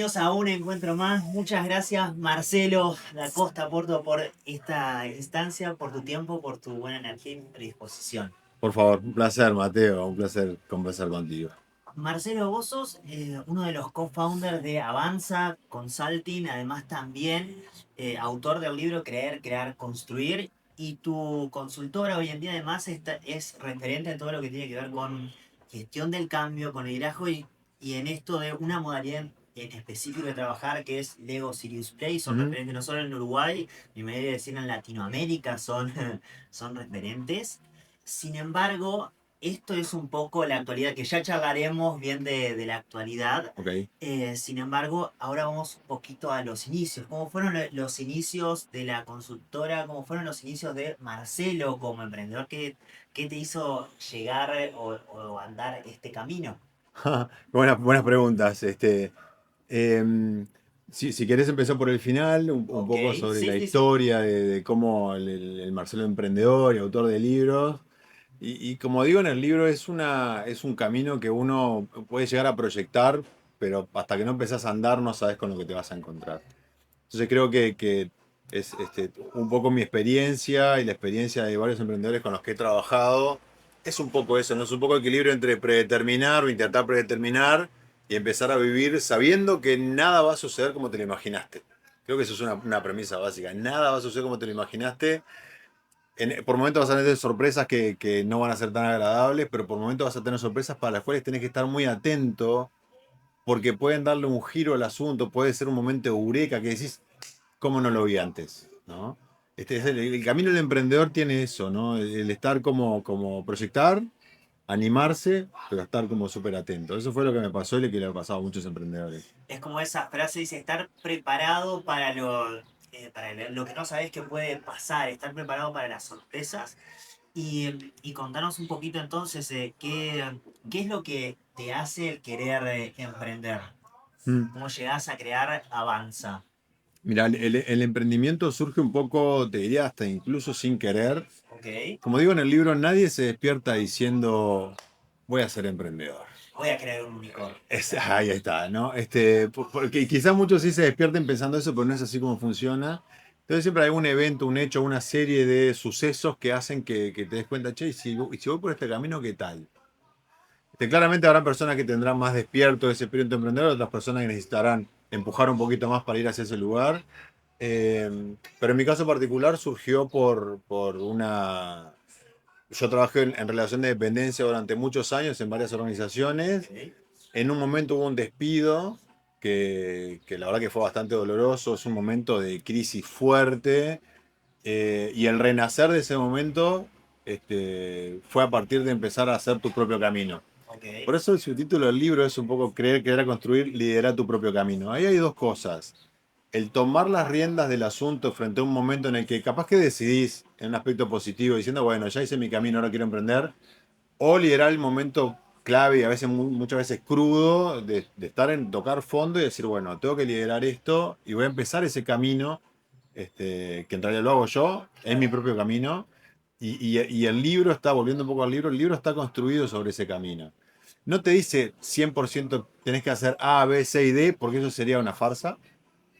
Bienvenidos a un encuentro más. Muchas gracias, Marcelo da Costa Porto, por esta instancia, por tu tiempo, por tu buena energía y predisposición. Por favor, un placer, Mateo, un placer conversar contigo. Marcelo, vos sos uno de los co-founders de Avanza Consulting, además también autor del libro Creer, Crear, Construir, y tu consultora hoy en día además es referente en todo lo que tiene que ver con gestión del cambio, con liderazgo y en esto de una modalidad en específico de trabajar que es Lego Serious Play. Son Ujú. referentes no solo en Uruguay, ni me voy a decir en Latinoamérica, son referentes. Sin embargo, esto es un poco la actualidad, que ya charlaremos bien de la actualidad. Ok. Sin embargo, ahora vamos un poquito a los inicios. ¿Cómo fueron los inicios de la consultora? ¿Cómo fueron los inicios de Marcelo como emprendedor? ¿Qué te hizo llegar o andar este camino? Buenas preguntas. Em, si querés empezar por el final, un Ok, poco sobre sí, la sí, sí. historia de cómo el Marcelo emprendedor y autor de libros. Y como digo en el libro, es un camino que uno puede llegar a proyectar, pero hasta que no empezás a andar no sabes con lo que te vas a encontrar. Entonces creo que es un poco mi experiencia y la experiencia de varios emprendedores con los que he trabajado. Es un poco eso, ¿no? Es un poco equilibrio entre predeterminar o intentar predeterminar y empezar a vivir sabiendo que nada va a suceder como te lo imaginaste. Creo que eso es una premisa básica. Nada va a suceder como te lo imaginaste. Por momentos vas a tener sorpresas que no van a ser tan agradables, pero por momentos vas a tener sorpresas para las cuales tenés que estar muy atento porque pueden darle un giro al asunto, puede ser un momento eureka que decís, ¿cómo no lo vi antes? ¿No? Es el camino del emprendedor tiene eso, ¿no? El estar como proyectar, animarse, pero estar como súper atento. Eso fue lo que me pasó y lo que le ha pasado a muchos emprendedores. Es como esa frase dice, estar preparado para lo que no sabes que puede pasar, estar preparado para las sorpresas. Y contanos un poquito entonces, ¿qué es lo que te hace el querer emprender? Mm. ¿Cómo llegás a crear Avanza? Mira, el emprendimiento surge un poco, te diría, hasta incluso sin querer. Ok, Como digo en el libro, nadie se despierta diciendo, voy a ser emprendedor. voy a crear un unicornio. Ahí está, ¿no? Porque quizás muchos sí se despierten pensando eso, pero no es así como funciona. Entonces siempre hay un evento, un hecho, una serie de sucesos que hacen que te des cuenta, che, y si voy por este camino, ¿qué tal? Claramente habrá personas que tendrán más despierto ese espíritu emprendedor, otras personas que necesitarán empujar un poquito más para ir hacia ese lugar. Pero en mi caso particular surgió por una... Yo trabajé en relación de dependencia durante muchos años en varias organizaciones. Ok. En un momento hubo un despido que la verdad que fue bastante doloroso, es un momento de crisis fuerte y el renacer de ese momento fue a partir de empezar a hacer tu propio camino. Ok. Por eso el subtítulo del libro es un poco Creer, Crear, Construir, Liderar tu propio camino. Ahí hay dos cosas. El tomar las riendas del asunto frente a un momento en el que capaz que decidís en un aspecto positivo diciendo, bueno, ya hice mi camino, ahora quiero emprender, o liderar el momento clave y a veces muchas veces crudo de estar en tocar fondo y decir, bueno, tengo que liderar esto y voy a empezar ese camino, que en realidad lo hago yo, es mi Claro. propio camino. Y el libro está, volviendo un poco al libro, el libro está construido sobre ese camino. No te dice 100% tenés que hacer A, B, C y D, porque eso sería una farsa.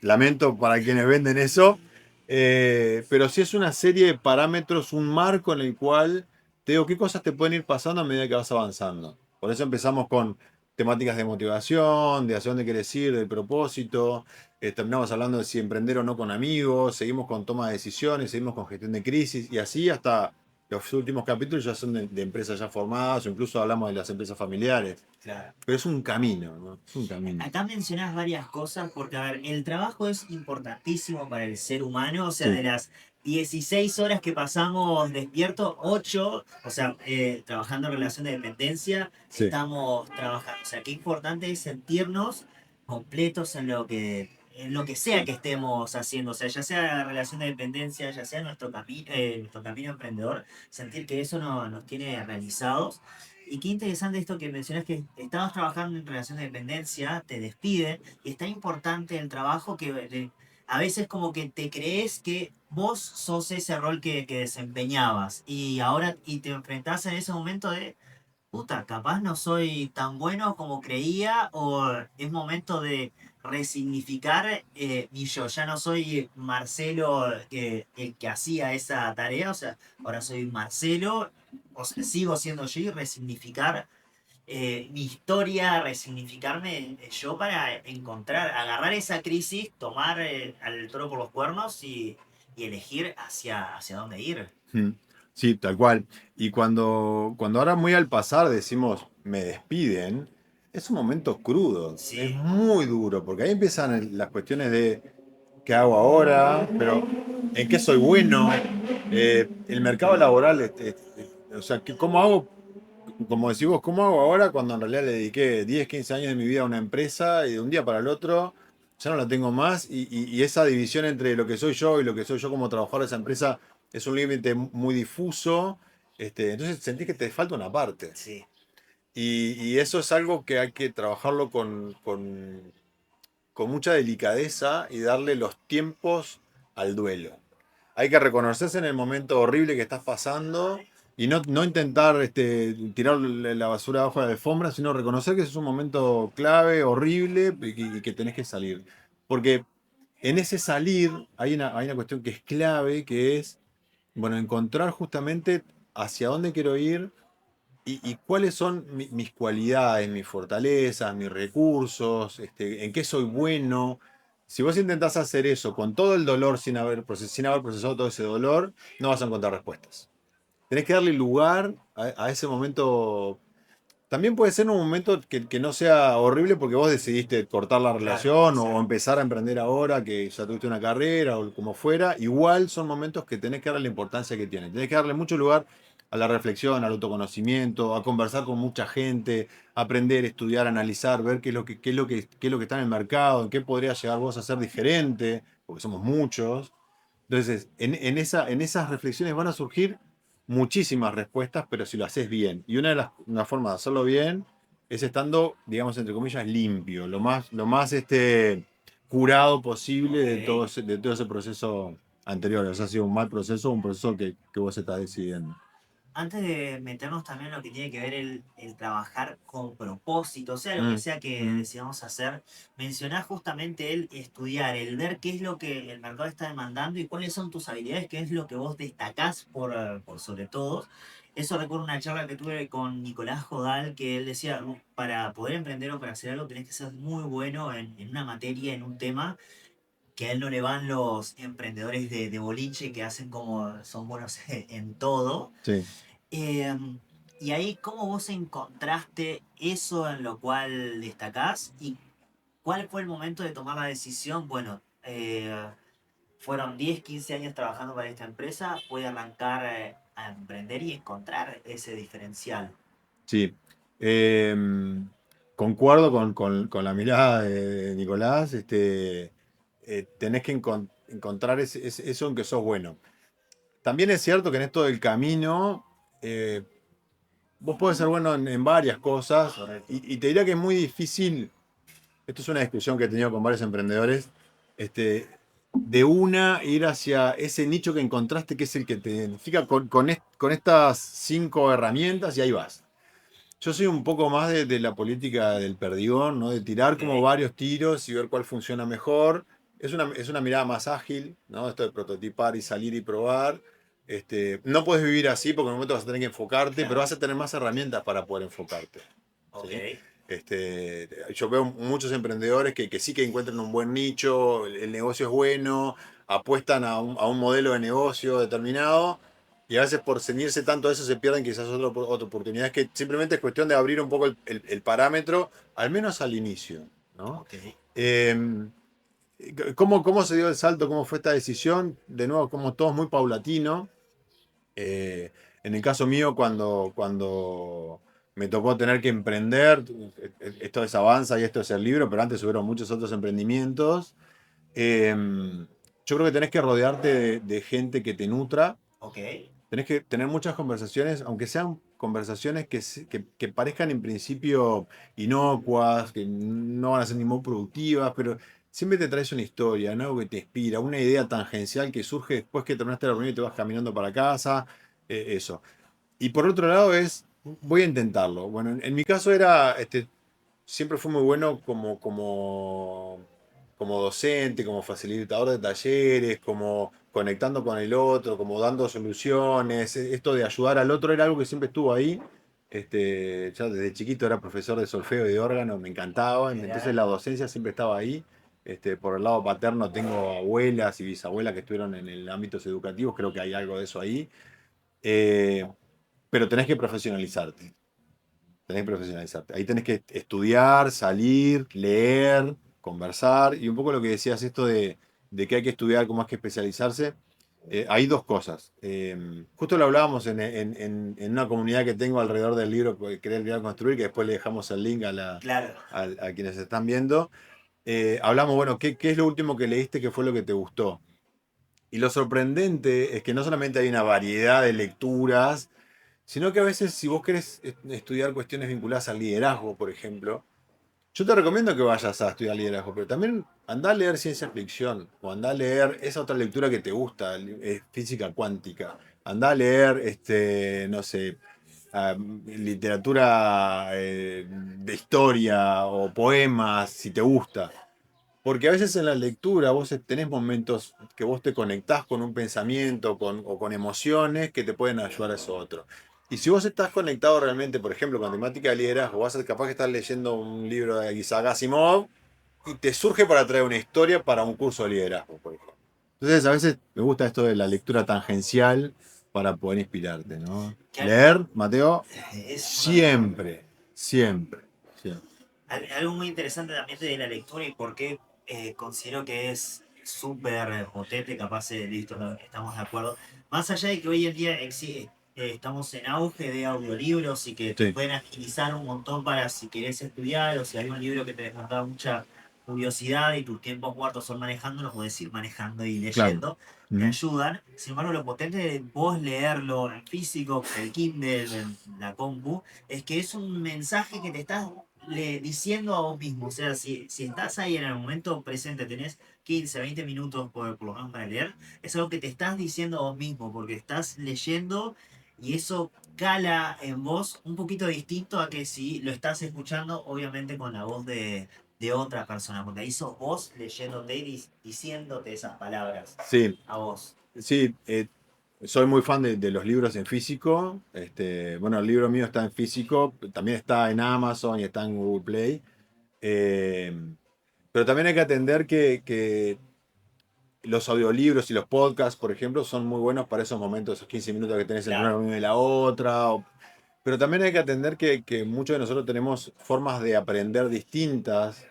Lamento para quienes venden eso. Pero sí es una serie de parámetros, un marco en el cual te digo qué cosas te pueden ir pasando a medida que vas avanzando. Por eso empezamos con temáticas de motivación, de hacia dónde quieres ir, del propósito. Terminamos hablando de si emprender o no con amigos. Seguimos con toma de decisiones, seguimos con gestión de crisis y así hasta los últimos capítulos ya son de empresas ya formadas o incluso hablamos de las empresas familiares. Claro. Pero es un camino, ¿no? Es un camino. Acá mencionás varias cosas porque, a ver, el trabajo es importantísimo para el ser humano, o sea, Sí. de las 16 horas que pasamos despiertos, 8, o sea, trabajando en relación de dependencia, Sí. estamos trabajando. O sea, qué importante es sentirnos completos en lo que sea que estemos haciendo, o sea, ya sea la relación de dependencia, ya sea nuestro camino emprendedor, sentir que eso nos tiene realizados. Y qué interesante esto que mencionas, que estabas trabajando en relación de dependencia, te despiden, y es tan importante el trabajo que a veces como que te crees que vos sos ese rol que desempeñabas, y ahora te enfrentás en ese momento de, puta, capaz no soy tan bueno como creía, o es momento de resignificar mi yo. Ya no soy Marcelo el que hacía esa tarea, o sea, ahora soy Marcelo, o sea, sigo siendo yo y resignificar mi historia, resignificarme yo para encontrar, agarrar esa crisis, tomar al toro por los cuernos y elegir hacia dónde ir. Mm. Sí, tal cual. Y cuando ahora muy al pasar decimos me despiden, es un momento crudo, es Sí, muy duro, porque ahí empiezan las cuestiones de qué hago ahora, pero en qué soy bueno. El mercado laboral, o sea, ¿cómo hago? Como decís vos, ¿cómo hago ahora cuando en realidad le dediqué 10 15 años de mi vida a una empresa y de un día para el otro ya no la tengo más y esa división entre lo que soy yo y lo que soy yo como trabajador de esa empresa es un límite muy difuso, entonces sentís que te falta una parte. sí. Y eso es algo que hay que trabajarlo con mucha delicadeza y darle los tiempos al duelo. Hay que reconocerse en el momento horrible que estás pasando y no intentar tirar la basura abajo de la alfombra, sino reconocer que ese es un momento clave, horrible y que tenés que salir. Porque en ese salir hay una cuestión que es clave, que es, bueno, encontrar justamente hacia dónde quiero ir y cuáles son mis cualidades, mis fortalezas, mis recursos, en qué soy bueno. Si vos intentás hacer eso con todo el dolor sin haber procesado todo ese dolor, no vas a encontrar respuestas. Tenés que darle lugar a ese momento. También puede ser un momento que no sea horrible porque vos decidiste cortar la Claro, relación o exacto. empezar a emprender ahora que ya tuviste una carrera o como fuera. Igual son momentos que tenés que darle la importancia que tienen. Tenés que darle mucho lugar a la reflexión, al autoconocimiento, a conversar con mucha gente, aprender, estudiar, analizar, ver qué es lo que está en el mercado, en qué podría llegar vos a ser diferente, porque somos muchos. Entonces, en esas reflexiones van a surgir muchísimas respuestas, pero si lo haces bien. Y una forma de hacerlo bien es estando, digamos, entre comillas, limpio, lo más curado posible Ok. de todo ese proceso anterior. O sea, ha sido un mal proceso o un proceso que vos estás decidiendo. Antes de meternos también en lo que tiene que ver el trabajar con propósito, o sea, lo que Mm, sea que mm, decidamos hacer, mencionar justamente el estudiar, el ver qué es lo que el mercado está demandando y cuáles son tus habilidades, qué es lo que vos destacás por sobre todo. Eso recuerdo una charla que tuve con Nicolás Jodal, que él decía, para poder emprender o para hacer algo tenés que ser muy bueno en una materia, en un tema, que a él no le van los emprendedores de boliche que hacen como son buenos en todo. sí. Em, y ahí, ¿cómo vos encontraste eso en lo cual destacás? ¿Y cuál fue el momento de tomar la decisión? Bueno, fueron 10 15 años trabajando para esta empresa, voy a arrancar a emprender y encontrar ese diferencial. Sí. Concuerdo con la mirada de Nicolás. Tenés que encontrar eso en que sos bueno. También es cierto que en esto del camino, eh, vos podés ser bueno en varias cosas Correcto. y te diría que es muy difícil, esto es una discusión que he tenido con varios emprendedores, de una ir hacia ese nicho que encontraste que es el que te identifica con estas 5 herramientas y ahí vas. Yo soy un poco más de la política del perdigón, ¿no? De tirar Ok, como varios tiros y ver cuál funciona mejor. Es una mirada más ágil, ¿no? Esto de prototipar y salir y probar. No puedes vivir así porque en un momento vas a tener que enfocarte, pero claro. vas a tener más herramientas para poder enfocarte. Ok, ¿Sí? Yo veo muchos emprendedores que sí que encuentran un buen nicho, el negocio es bueno, apuestan a un modelo de negocio determinado y a veces por ceñirse tanto a eso se pierden quizás otra oportunidad. Es que simplemente es cuestión de abrir un poco el parámetro, al menos al inicio, ¿no? ok. Eh, ¿cómo se dio el salto? ¿Cómo fue esta decisión? De nuevo, como todo es muy paulatino. En el caso mío, cuando me tocó tener que emprender, esto es Avanza y esto es el libro, pero antes hubieron muchos otros emprendimientos. eh, yo creo que tenés que rodearte de gente que te nutra. Ok, Tenés que tener muchas conversaciones, aunque sean conversaciones que parezcan en principio inocuas, que no van a ser ni muy productivas, pero siempre te traes una historia, ¿no? Algo que te inspira, una idea tangencial que surge después que terminaste la reunión y te vas caminando para casa, eso. Y por otro lado es Voy a intentarlo. Bueno, en mi caso era, siempre fui muy bueno como docente, como facilitador de talleres, como conectando con el otro, como dando soluciones. Esto de ayudar al otro era algo que siempre estuvo ahí. Ya desde chiquito era profesor de solfeo y de órgano, me encantaba. Entonces la docencia siempre estaba ahí. Por el lado paterno tengo abuelas y bisabuelas que estuvieron en el ámbitos educativos, creo que hay algo de eso ahí. Eh, pero tenés que profesionalizarte. Tenés que profesionalizarte. Ahí tenés que estudiar, salir, leer, conversar. Y un poco lo que decías, esto de que hay que estudiar, cómo hay que especializarse. Hay dos cosas. Justo lo hablábamos en una comunidad que tengo alrededor del libro Querer Crear Construir, que después le dejamos el link Claro. a quienes están viendo. Hablamos, bueno, ¿qué es lo último que leíste? ¿Qué fue lo que te gustó? Y lo sorprendente es que no solamente hay una variedad de lecturas, sino que a veces si vos querés estudiar cuestiones vinculadas al liderazgo, por ejemplo, yo te recomiendo que vayas a estudiar liderazgo, pero también andá a leer ciencia ficción o andá a leer esa otra lectura que te gusta, física cuántica. Andá a leer, no sé, literatura de historia o poemas, si te gusta. Porque a veces en la lectura vos tenés momentos que vos te conectás con un pensamiento o con emociones que te pueden ayudar a eso otro. Y si vos estás conectado realmente, por ejemplo, con temática de liderazgo, vas a ser capaz que estás leyendo un libro de Isaac Asimov y te surge para traer una historia para un curso de liderazgo, por ejemplo. Entonces, a veces me gusta esto de la lectura tangencial para poder inspirarte, ¿no? Que Leer, Mateo, es siempre, siempre, siempre. algo muy interesante también de la lectura y por qué considero que es súper potente, capaz de listo, no, estamos de acuerdo. Más allá de que hoy en día estamos en auge de audiolibros y que te Sí. pueden agilizar un montón para si querés estudiar o si hay un libro que te despertaba mucha curiosidad y tus tiempos muertos son manejando, los podés ir manejando y Claro. leyendo, te Ujú. ayudan. Sin embargo, lo potente de vos leerlo en físico, el Kindle, en la compu, es que es un mensaje que te estás diciendo a vos mismo. O sea, si estás ahí en el momento presente, tenés 15 20 minutos por lo menos para leer, es algo que te estás diciendo a vos mismo, porque estás leyendo y eso cala en vos un poquito distinto a que si lo estás escuchando, obviamente con la voz de otra persona, porque ahí sos vos leyéndote y diciéndote esas palabras Sí, a vos. sí, soy muy fan de los libros en físico. Bueno, el libro mío está en físico, también está en Amazon y está en Google Play. Eh, pero también hay que atender que los audiolibros y los podcasts, por ejemplo, son muy buenos para esos momentos, esos 15 minutos que tenés entre una Claro, reunión y la otra. Pero también hay que atender que muchos de nosotros tenemos formas de aprender distintas.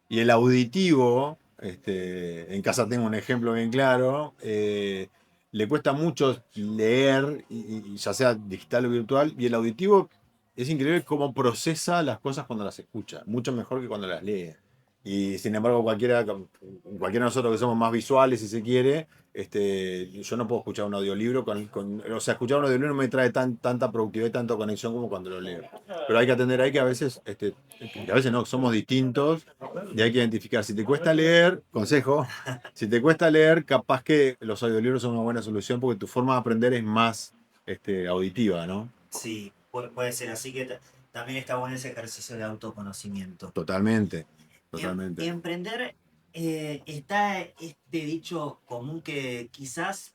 Y el auditivo, en casa tengo un ejemplo bien claro, le cuesta mucho leer, y ya sea digital o virtual, y el auditivo es increíble cómo procesa las cosas cuando las escucha, mucho mejor que cuando las lee. Y sin embargo, cualquiera de nosotros que somos más visuales, si se quiere, yo no puedo escuchar un audiolibro, o sea, escuchar un audiolibro no me trae tanta productividad y tanta conexión como cuando lo leo. Pero hay que atender ahí que a veces no, somos distintos y hay que identificar. Si te cuesta leer, consejo, si te cuesta leer, capaz que los audiolibros son una buena solución porque tu forma de aprender es más auditiva, ¿no? sí, puede ser así que también está bueno ese ejercicio de autoconocimiento. Totalmente, Y totalmente. emprender, está este dicho común que quizás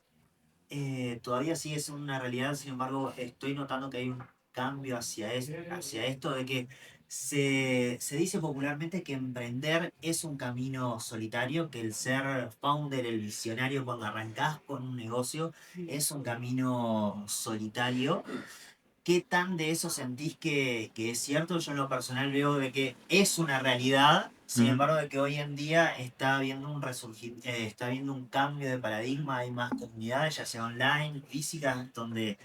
todavía sigue siendo una realidad, sin embargo, estoy notando que hay un cambio hacia esto de que se dice popularmente que emprender es un camino solitario, que el ser founder, el visionario cuando arrancás con un negocio es un camino solitario. ¿Qué tan de eso sentís que es cierto? Yo en lo personal veo de que es una realidad, sin Mm. embargo de que hoy en día está habiendo un está habiendo un cambio de paradigma, hay más comunidades, ya sea online, físicas, donde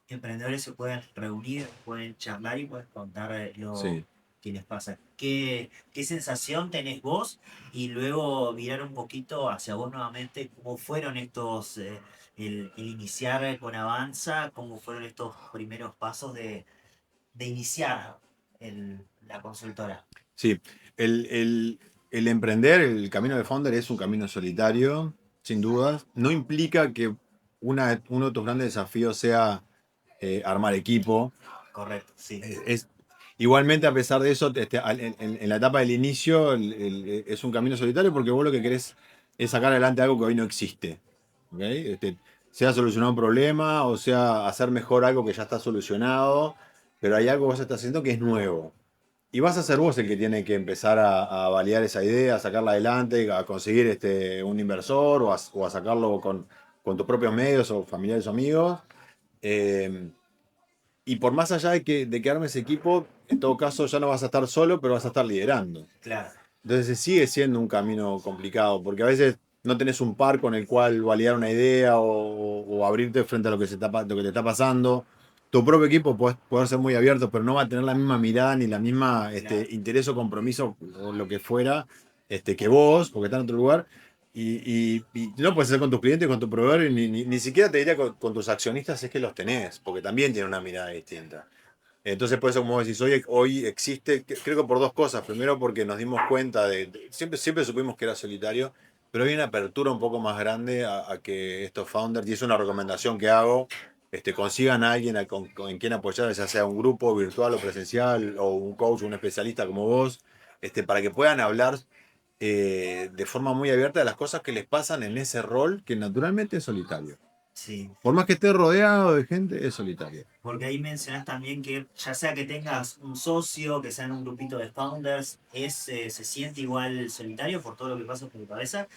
emprendedores se pueden reunir, pueden charlar y pueden contar lo Sí. que les pasa. ¿Qué sensación tenés vos? Y luego mirar un poquito hacia vos nuevamente, cómo fueron estos, el iniciar con Avanza, cómo fueron estos primeros pasos de iniciar la consultora. Sí, el emprender, el camino de founder es un camino solitario, sin dudas. No implica que uno de tus grandes desafíos sea armar equipo. correcto, sí. Igualmente, a pesar de eso, en la etapa del inicio es un camino solitario porque vos lo que querés es sacar adelante algo que hoy no existe. ¿Ok? Sea solucionar un problema o sea hacer mejor algo que ya está solucionado, pero hay algo que vos estás haciendo que es nuevo. Y vas a ser vos el que tiene que empezar a validar esa idea, a sacarla adelante, a conseguir un inversor o a sacarlo con tus propios medios o familiares o amigos. Eh, y por más allá de que armes equipo, en todo caso ya no vas a estar solo, pero vas a estar liderando. Claro, Entonces sigue siendo un camino complicado, porque a veces no tenés un par con el cual validar una idea o abrirte frente a lo que te está pasando. Tu propio equipo puede poder ser muy abierto, pero no va a tener la misma mirada ni la misma claro. interés o compromiso o lo que fuera que vos, porque está en otro lugar. Y no puedes hacer con tus clientes, con tu proveedor, y ni siquiera te diría con tus accionistas, es que los tenés, porque también tienen una mirada distinta. Entonces, por eso, como decís, hoy existe, creo que por dos cosas. Primero, porque nos dimos cuenta siempre supimos que era solitario, pero hay una apertura un poco más grande a que estos founders, y es una recomendación que hago, consigan a alguien en quien apoyar, ya sea un grupo virtual o presencial, o un coach, un especialista como vos, para que puedan hablar de forma muy abierta de las cosas que les pasan en ese rol que naturalmente es solitario. Sí, Por más que esté rodeado de gente, es solitario. porque ahí mencionás también que ya sea que tengas un socio, que sea en un grupito de founders, se siente igual solitario por todo lo que pasa por tu cabeza.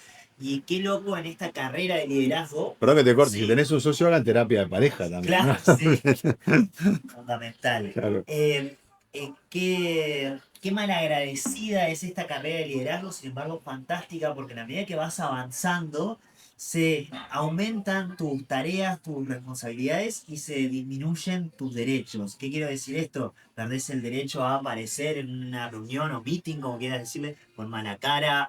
Y qué loco en esta carrera de liderazgo. Perdón que te corte, si Sí, tenés un socio, hagan terapia de pareja también, ¿no? claro, sí, fundamental. Claro. Qué malagradecida es esta carrera de liderazgo, sin embargo, fantástica, porque a la medida que vas avanzando, se aumentan tus tareas, tus responsabilidades y se disminuyen tus derechos. ¿Qué quiero decir esto? Perdés el derecho a aparecer en una reunión o meeting, como quieras decirle, con mala cara,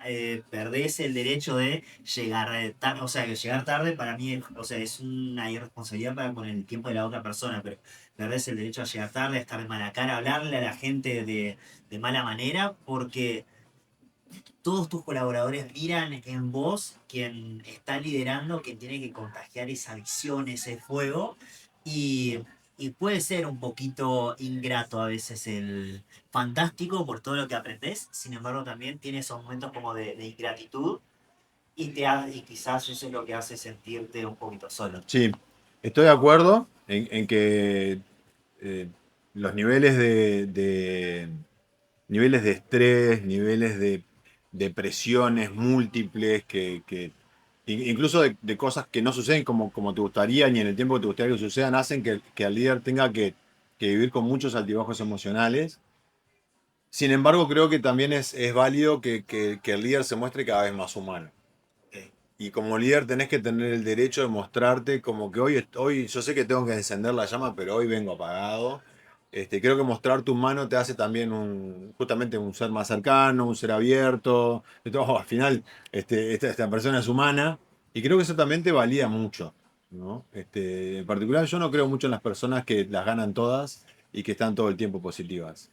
perdés el derecho de llegar tarde, o sea, que llegar tarde para mí, o sea, es una irresponsabilidad para con el tiempo de la otra persona, pero perdés el derecho a llegar tarde, a estar de mala cara, a hablarle a la gente de mala manera, porque todos tus colaboradores miran en vos quien está liderando, quien tiene que contagiar esa visión, ese fuego, y, y puede ser un poquito ingrato a veces el fantástico por todo lo que aprendés, sin embargo también tiene esos momentos como de ingratitud y quizás eso es lo que hace sentirte un poquito solo. Sí, estoy de acuerdo en que eh, los niveles de estrés, niveles de presiones múltiples, incluso de cosas que no suceden como te gustaría, ni en el tiempo que te gustaría que sucedan, hacen que el líder tenga que vivir con muchos altibajos emocionales. Sin embargo, creo que también es válido que el líder se muestre cada vez más humano. Ok, Y como líder tenés que tener el derecho de mostrarte como que hoy yo sé que tengo que encender la llama, pero hoy vengo apagado. Creo que mostrar tu mano te hace también justamente un ser más cercano, un ser abierto. Al final, esta persona es humana y creo que eso también te valida mucho, ¿no? En particular, yo no creo mucho en las personas que las ganan todas y que están todo el tiempo positivas.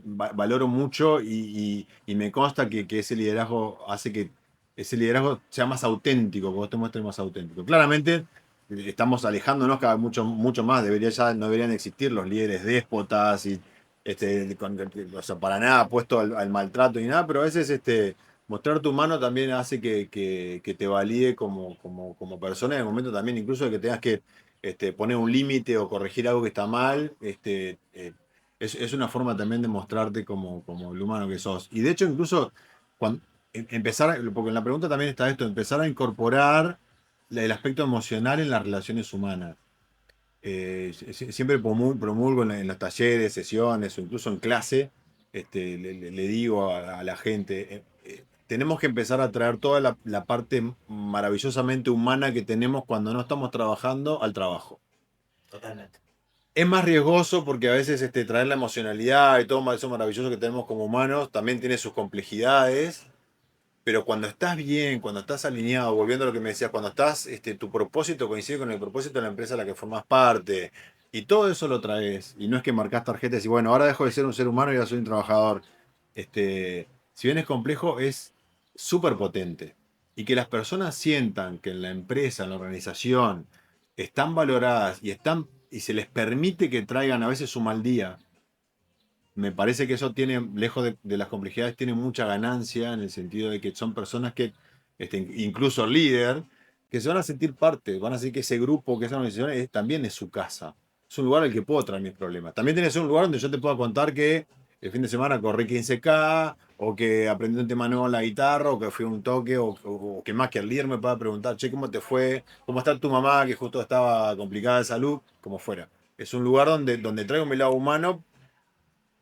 Valoro mucho y me consta que ese liderazgo hace que ese liderazgo sea más auténtico, que vos te muestres más auténtico. Claramente estamos alejándonos cada vez mucho más, no deberían existir los líderes déspotas y o sea, para nada puesto al maltrato y nada, pero a veces mostrar tu mano también hace que te valide como persona en el momento también, incluso de que tengas que poner un límite o corregir algo que está mal, es una forma también de mostrarte como el humano que sos. Y de hecho, incluso cuando, porque en la pregunta también está esto, empezar a incorporar el aspecto emocional en las relaciones humanas. Siempre promulgo en los talleres, sesiones o incluso en clase, le digo a la gente, tenemos que empezar a traer toda la parte maravillosamente humana que tenemos cuando no estamos trabajando al trabajo. totalmente. Es más riesgoso porque a veces traer la emocionalidad y todo eso maravilloso que tenemos como humanos también tiene sus complejidades. Pero cuando estás bien, cuando estás alineado, volviendo a lo que me decías, cuando estás, tu propósito coincide con el propósito de la empresa a la que formas parte, y todo eso lo traes, y no es que marcas tarjetas y bueno, ahora dejo de ser un ser humano y ahora soy un trabajador. Si bien es complejo, es súper potente. Y que las personas sientan que en la empresa, en la organización, están valoradas y están y se les permite que traigan a veces su mal día. Me parece que eso tiene, lejos de las complejidades, tiene mucha ganancia en el sentido de que son personas que, incluso el líder, que se van a sentir parte, van a sentir que ese grupo, que esa organización también es su casa. Es un lugar al que puedo traer mis problemas. También tiene que ser un lugar donde yo te pueda contar que el fin de semana corrí 15K, o que aprendí un tema nuevo en la guitarra, o que fui a un toque, o que más que el líder me pueda preguntar, che, ¿cómo te fue? ¿Cómo está tu mamá que justo estaba complicada de salud? Como fuera. Es un lugar donde traigo mi lado humano,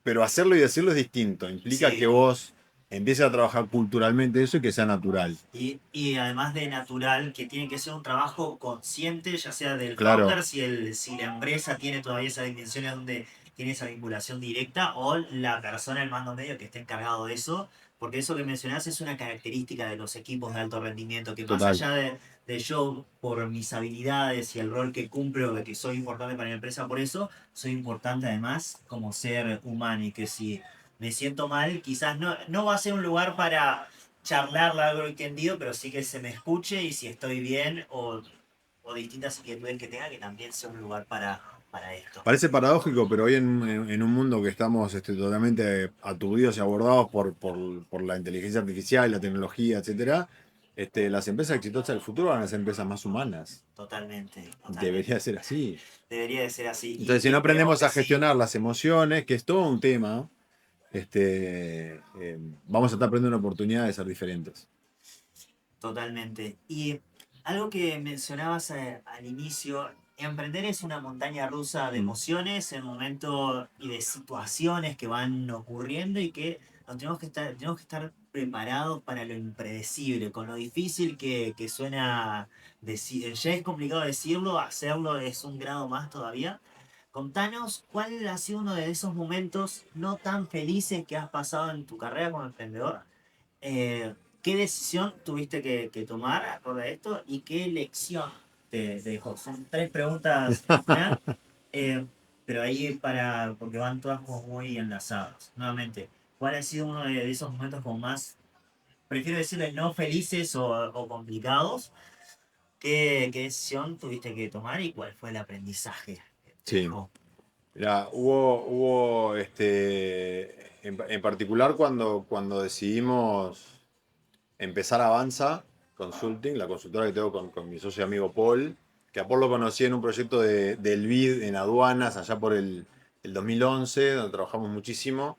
pero hacerlo y decirlo es distinto. Implica que Sí. vos empieces a trabajar culturalmente eso y que sea natural. Y además de natural, que tiene que ser un trabajo consciente, ya sea del Claro, founder, si la empresa tiene todavía esas dimensiones donde tiene esa vinculación directa, o la persona, el mando medio que esté encargado de eso, porque eso que mencionás es una característica de los equipos de alto rendimiento, que más total. allá de yo, por mis habilidades y el rol que cumplo, de que soy importante para la empresa, por eso, soy importante además como ser humano, y que si me siento mal, quizás no va a ser un lugar para charlar largo y tendido, pero sí que se me escuche, y si estoy bien o distintas inquietudes que tenga, que también sea un lugar para esto. Parece paradójico, pero hoy en un mundo que estamos totalmente aturdidos y abordados por la inteligencia artificial, la tecnología, etcétera, las empresas exitosas del futuro van a ser empresas más humanas. Totalmente, Debería totalmente. ser así. Debería de ser así, Entonces, si y no esperemos aprendemos que a sí, gestionar las emociones, que es todo un tema, vamos a estar perdiendo una oportunidad de ser diferentes. totalmente. Y algo que mencionabas al inicio, emprender es una montaña rusa de Mm. emociones, en momentos y de situaciones que van ocurriendo, y que tenemos que estar preparados para lo impredecible, con lo difícil que suena decir. Ya es complicado decirlo, hacerlo es un grado más todavía. Contanos cuál ha sido uno de esos momentos no tan felices que has pasado en tu carrera como emprendedor. ¿Qué decisión tuviste que tomar acorde a esto, y qué lección te dejó? Son tres preguntas en una, pero ahí porque van todas como muy enlazadas. Nuevamente, ¿cuál ha sido uno de esos momentos como más, prefiero decirle, no felices o complicados? ¿Qué decisión tuviste que tomar y cuál fue el aprendizaje que te Sí. dejó? Mirá, hubo en particular cuando decidimos empezar Avanza Consulting, la consultora que tengo con mi socio y amigo Paul, que a Paul lo conocí en un proyecto del BID en aduanas allá por el 2011, donde trabajamos muchísimo.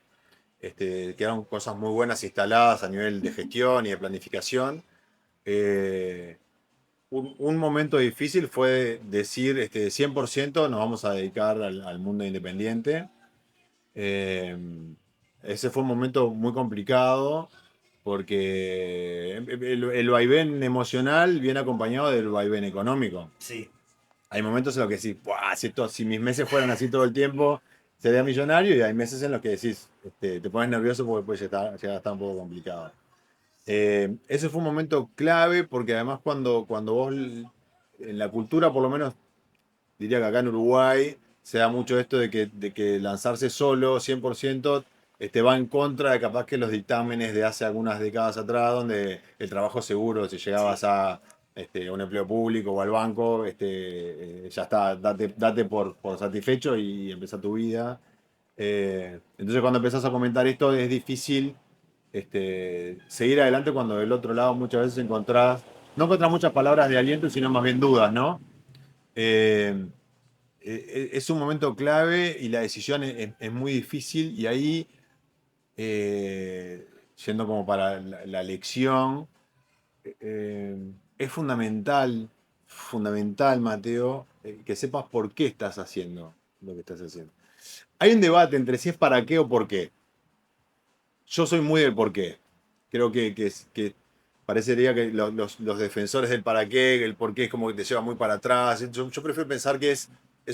Quedaron cosas muy buenas instaladas a nivel de gestión y de planificación. Eh, un momento difícil fue decir, 100% nos vamos a dedicar al mundo independiente. Eh, Ese fue un momento muy complicado porque el vaivén emocional viene acompañado del vaivén económico. Sí, Hay momentos en los que decís, "Buah, si mis meses fueran así todo el tiempo, sería millonario", y hay meses en los que decís, te pones nervioso porque puede llegar a estar un poco complicado. Ese fue un momento clave porque además cuando vos, en la cultura por lo menos, diría que acá en Uruguay se da mucho esto de que lanzarse solo, 100%, va en contra de capaz que los dictámenes de hace algunas décadas atrás, donde el trabajo seguro, si sí, llegabas a un empleo público o al banco, ya está, date por satisfecho y empezá tu vida. Entonces cuando empezás a comentar esto es difícil seguir adelante cuando del otro lado muchas veces no encontrás muchas palabras de aliento, sino más bien dudas, ¿no? Eh, es un momento clave y la decisión es muy difícil, y ahí, yendo como para la lección, es fundamental, Mateo, que sepas por qué estás haciendo lo que estás haciendo. Hay un debate entre si es para qué o por qué. Yo soy muy del por qué. Creo que parecería que los defensores del para qué, el por qué es como que te lleva muy para atrás. Yo prefiero pensar que es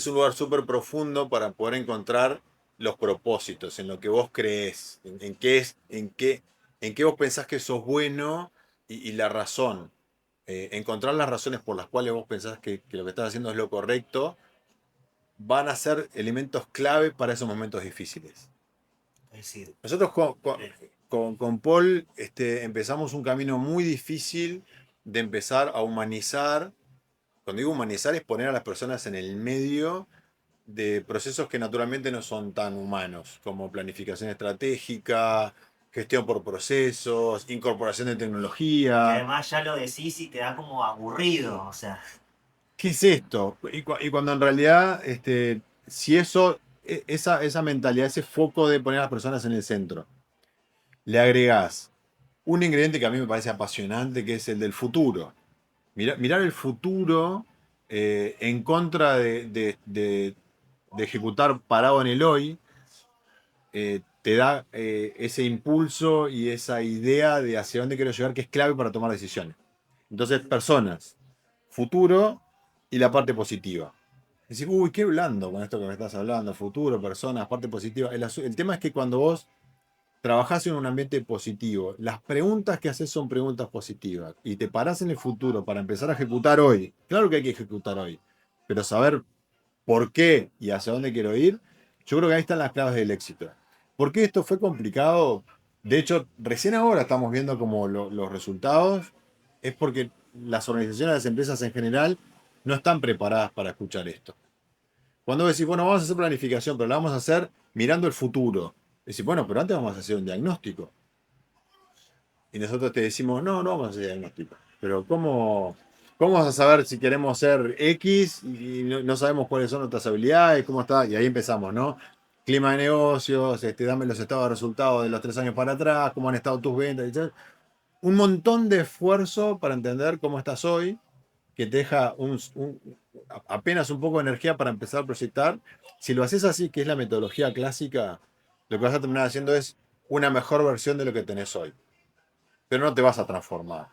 un lugar súper profundo para poder encontrar los propósitos, en lo que vos creés, en qué vos pensás que sos bueno, y la razón. Encontrar las razones por las cuales vos pensás que lo que estás haciendo es lo correcto, van a ser elementos clave para esos momentos difíciles. es decir, Nosotros eh, con Paul empezamos un camino muy difícil de empezar a humanizar. Cuando digo humanizar es poner a las personas en el medio de procesos que naturalmente no son tan humanos, como planificación estratégica, gestión por procesos, incorporación de Que tecnología. además ya lo decís y te da como aburrido, o sea. ¿Qué es esto? Y cuando en realidad, si eso, esa mentalidad, ese foco de poner a las personas en el centro, le agregás un ingrediente que a mí me parece apasionante, que es el del futuro. Mirar el futuro en contra de ejecutar parado en el hoy, te da ese impulso y esa idea de hacia dónde quiero llegar, que es clave para tomar decisiones. Entonces, personas, futuro y la parte positiva. Decís, uy, qué blando con esto que me estás hablando, futuro, personas, parte positiva. El tema es que cuando vos trabajás en un ambiente positivo, las preguntas que haces son preguntas positivas y te parás en el futuro para empezar a ejecutar hoy. Claro que hay que ejecutar hoy, pero saber por qué y hacia dónde quiero ir, yo creo que ahí están las claves del éxito. ¿Por qué esto fue complicado? De hecho, recién ahora estamos viendo como los resultados, es porque las organizaciones, las empresas en general, no están preparadas para escuchar esto. Cuando decís, bueno, vamos a hacer planificación, pero la vamos a hacer mirando el futuro. Decís, bueno, pero antes vamos a hacer un diagnóstico. Y nosotros te decimos, no, no vamos a hacer diagnóstico. Pero ¿cómo vamos a saber si queremos ser X y no sabemos cuáles son nuestras habilidades? ¿Cómo está? Y ahí empezamos, ¿no? Clima de negocios, dame los estados de resultados de los 3 años para atrás, cómo han estado tus ventas, etc. Un montón de esfuerzo para entender cómo estás hoy, que te deja apenas un poco de energía para empezar a proyectar. Si lo haces así, que es la metodología clásica, lo que vas a terminar haciendo es una mejor versión de lo que tenés hoy. Pero no te vas a transformar.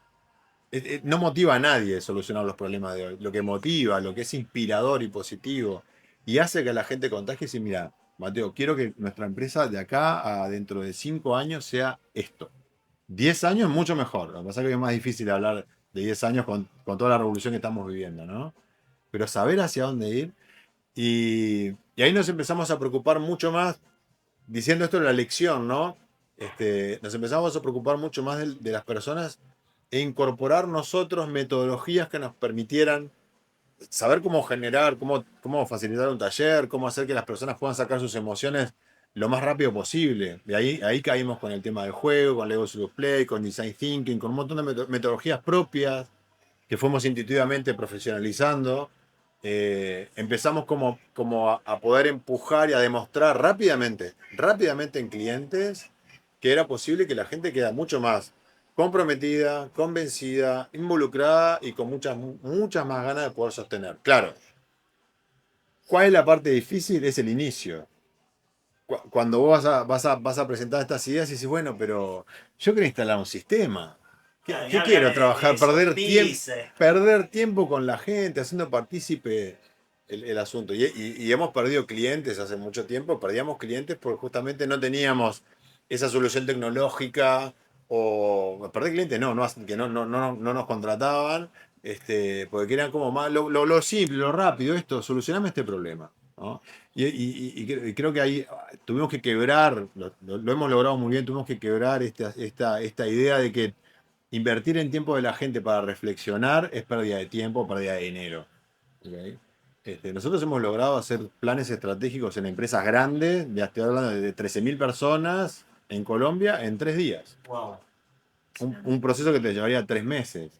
No motiva a nadie solucionar los problemas de hoy. Lo que motiva, lo que es inspirador y positivo y hace que la gente contagie y mira, Mateo, quiero que nuestra empresa de acá a dentro de 5 años sea esto. 10 años mucho mejor. Lo que pasa es que es más difícil hablar de 10 años con toda la revolución que estamos viviendo, ¿no? Pero saber hacia dónde ir y ahí nos empezamos a preocupar mucho más, diciendo esto de la lección, ¿no? Nos empezamos a preocupar mucho más de las personas e incorporar nosotros metodologías que nos permitieran saber cómo generar, cómo facilitar un taller, cómo hacer que las personas puedan sacar sus emociones lo más rápido posible. De ahí caímos con el tema del juego, con Lego Serious Play, con Design Thinking, con un montón de metodologías propias que fuimos intuitivamente profesionalizando. Empezamos como a poder empujar y a demostrar rápidamente en clientes que era posible que la gente queda mucho más comprometida, convencida, involucrada y con muchas más ganas de poder sostener. Claro, ¿cuál es la parte difícil? Es el inicio. Cuando vos vas a presentar estas ideas y dices, bueno, pero yo quiero instalar un sistema. ¿Qué, Claro, ni qué hablar quiero de trabajar? SOPs. Perder tiempo con la gente, haciendo partícipe el asunto. Y hemos perdido clientes hace mucho tiempo, perdíamos clientes porque justamente no teníamos esa solución tecnológica o perder clientes que no nos contrataban, porque querían como más lo simple, lo rápido, esto, solucioname este problema, ¿no? Y creo que ahí tuvimos que quebrar, lo hemos logrado muy bien, tuvimos que quebrar esta idea de que invertir en tiempo de la gente para reflexionar es pérdida de tiempo, pérdida de dinero. ¿Ok? Nosotros hemos logrado hacer planes estratégicos en empresas grandes, ya estoy hablando de 13.000 personas en Colombia en 3 días. Wow. Un proceso que te llevaría 3 meses.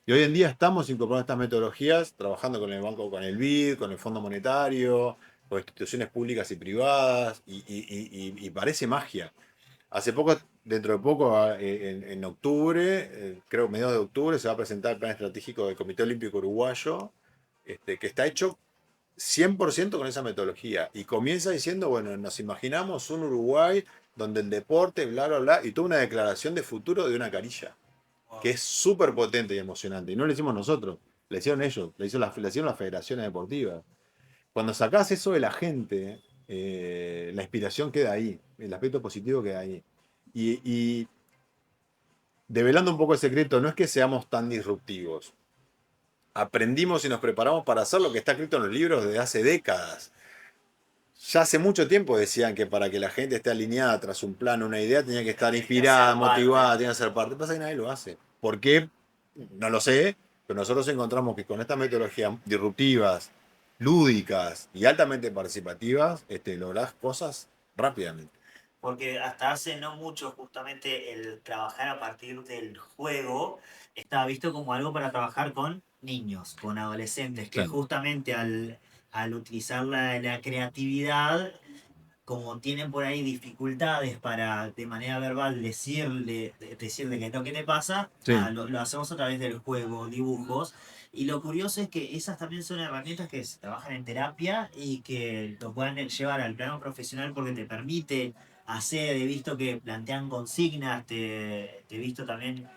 Y hoy en día estamos incorporando estas metodologías, trabajando con el banco, con el BID, con el Fondo Monetario, con instituciones públicas y privadas, y parece magia. Hace poco, dentro de poco, en octubre, creo mediados de octubre, se va a presentar el plan estratégico del Comité Olímpico Uruguayo, que está hecho 100% con esa metodología. Y comienza diciendo, bueno, nos imaginamos un Uruguay donde el deporte, bla, bla, bla, y toda una declaración de futuro de una carilla, Wow. que es súper potente y emocionante. Y no lo hicimos nosotros, lo hicieron ellos, lo hicieron las federaciones deportivas. Cuando sacás eso de la gente, la inspiración queda ahí, el aspecto positivo queda ahí. Y develando un poco el secreto, no es que seamos tan disruptivos. Aprendimos y nos preparamos para hacer lo que está escrito en los libros desde hace décadas. Ya hace mucho tiempo decían que para que la gente esté alineada tras un plan, una idea, tenía que estar Tenés que inspirada, hacer parte. motivada, tenía que ser parte. Pasa que nadie lo hace. ¿Por qué? No lo sé, pero nosotros encontramos que con estas metodologías disruptivas, lúdicas y altamente participativas, lográs cosas rápidamente. Porque hasta hace no mucho justamente el trabajar a partir del juego estaba visto como algo para trabajar con niños, con adolescentes, que Sí, justamente al utilizar la creatividad, como tienen por ahí dificultades para de manera verbal decirle que no, ¿qué te pasa? Nada, sí, lo hacemos a través del juego, dibujos. Y lo curioso es que esas también son herramientas que se trabajan en terapia y que lo pueden llevar al plano profesional porque te permite hacer, he visto que plantean consignas, te he visto también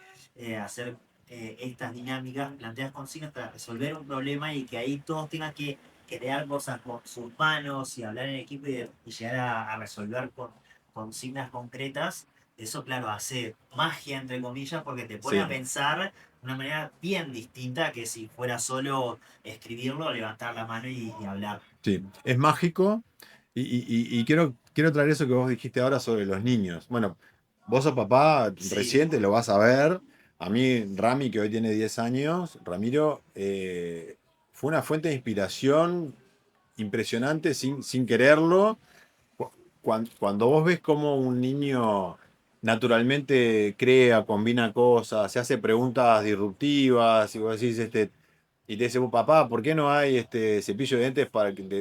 hacer estas dinámicas, planteas consignas para resolver un problema y que ahí todos tengan que crear cosas con sus manos y hablar en equipo y llegar a resolver con consignas concretas. Eso, claro, hace magia, entre comillas, porque te pone a sí, pensar de una manera bien distinta que si fuera solo escribirlo, levantar la mano y hablar. sí. Es mágico y quiero traer eso que vos dijiste ahora sobre los niños. Bueno, vos sos papá Sí, reciente, lo vas a ver. A mí, Rami, que hoy tiene 10 años, Ramiro, fue una fuente de inspiración impresionante sin quererlo. Cuando vos ves cómo un niño naturalmente crea, combina cosas, se hace preguntas disruptivas, y vos decís, y te dice, papá, ¿por qué no hay cepillo de dientes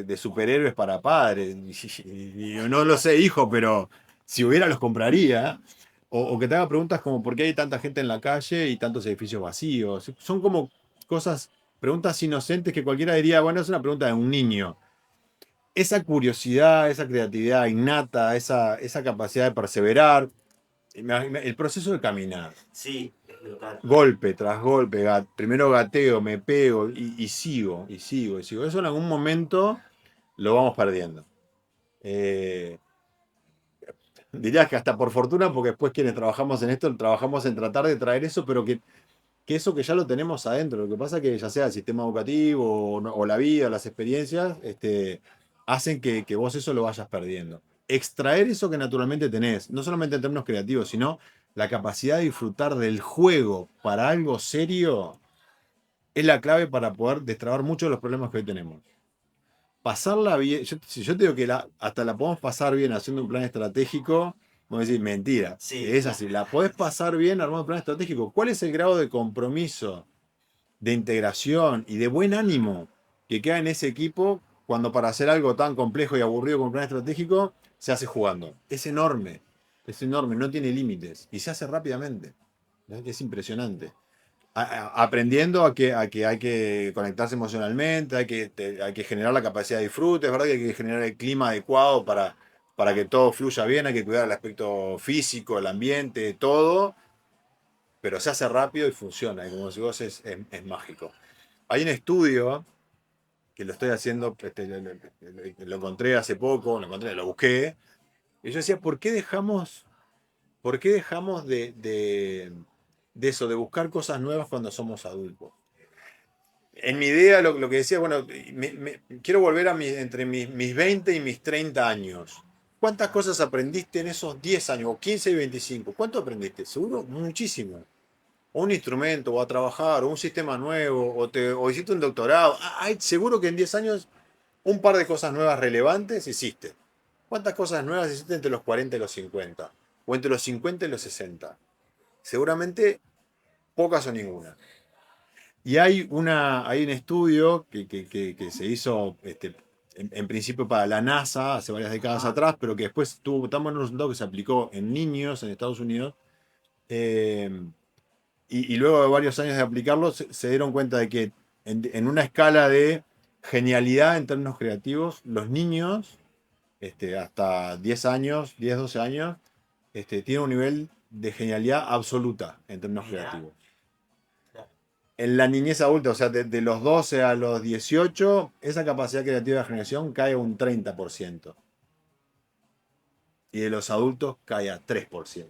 de superhéroes para padres? Y yo, no lo sé, hijo, pero si hubiera los compraría. O que te haga preguntas como, ¿por qué hay tanta gente en la calle y tantos edificios vacíos? Son como cosas, preguntas inocentes que cualquiera diría, bueno, es una pregunta de un niño. Esa curiosidad, esa creatividad innata, esa capacidad de perseverar, el proceso de caminar, sí, es brutal. golpe tras golpe, primero gateo, me pego y sigo, y sigo, y sigo. Eso en algún momento lo vamos perdiendo. Eh, Dirías que hasta por fortuna, porque después quienes trabajamos en esto, trabajamos en tratar de traer eso, pero que eso que ya lo tenemos adentro. Lo que pasa es que ya sea el sistema educativo o la vida, las experiencias, hacen que vos eso lo vayas perdiendo. Extraer eso que naturalmente tenés, no solamente en términos creativos, sino la capacidad de disfrutar del juego para algo serio, es la clave para poder destrabar muchos de los problemas que hoy tenemos. Pasarla bien, si yo te digo que hasta la podemos pasar bien haciendo un plan estratégico, vos decís, mentira, Sí, es así, la podés pasar bien armando un plan estratégico. ¿Cuál es el grado de compromiso, de integración y de buen ánimo que queda en ese equipo cuando para hacer algo tan complejo y aburrido como un plan estratégico se hace jugando? Es enorme, no tiene límites y se hace rápidamente. Es impresionante. Aprendiendo a que hay que conectarse emocionalmente, hay que generar la capacidad de disfrute, es verdad que hay que generar el clima adecuado para que todo fluya bien, hay que cuidar el aspecto físico, el ambiente, todo, pero se hace rápido y funciona, y como si vos es mágico. Hay un estudio que lo estoy haciendo, lo encontré hace poco, lo busqué, y yo decía, por qué dejamos de eso, de buscar cosas nuevas cuando somos adultos? En mi idea, lo que decía, bueno, quiero volver entre mis 20 y mis 30 años. ¿Cuántas cosas aprendiste en esos 10 años, o 15 y 25? ¿Cuánto aprendiste? Seguro, muchísimo. O un instrumento, o a trabajar, o un sistema nuevo, o hiciste un doctorado. Seguro que en 10 años un par de cosas nuevas relevantes hiciste. ¿Cuántas cosas nuevas hiciste entre los 40 y los 50? O entre los 50 y los 60. Seguramente pocas o ninguna. Y hay un estudio que se hizo en principio para la NASA hace varias décadas ajá, atrás, pero que después tuvo tan buenos resultados que se aplicó en niños en Estados Unidos. eh, y luego de varios años de aplicarlo, se dieron cuenta de que en una escala de genialidad en términos creativos, los niños, hasta 10 años, 10 12 años, tienen un nivel de genialidad absoluta en términos mira, creativos. En la niñez adulta, o sea, de los 12 a los 18, esa capacidad creativa de generación cae un 30%. Y de los adultos cae a 3%.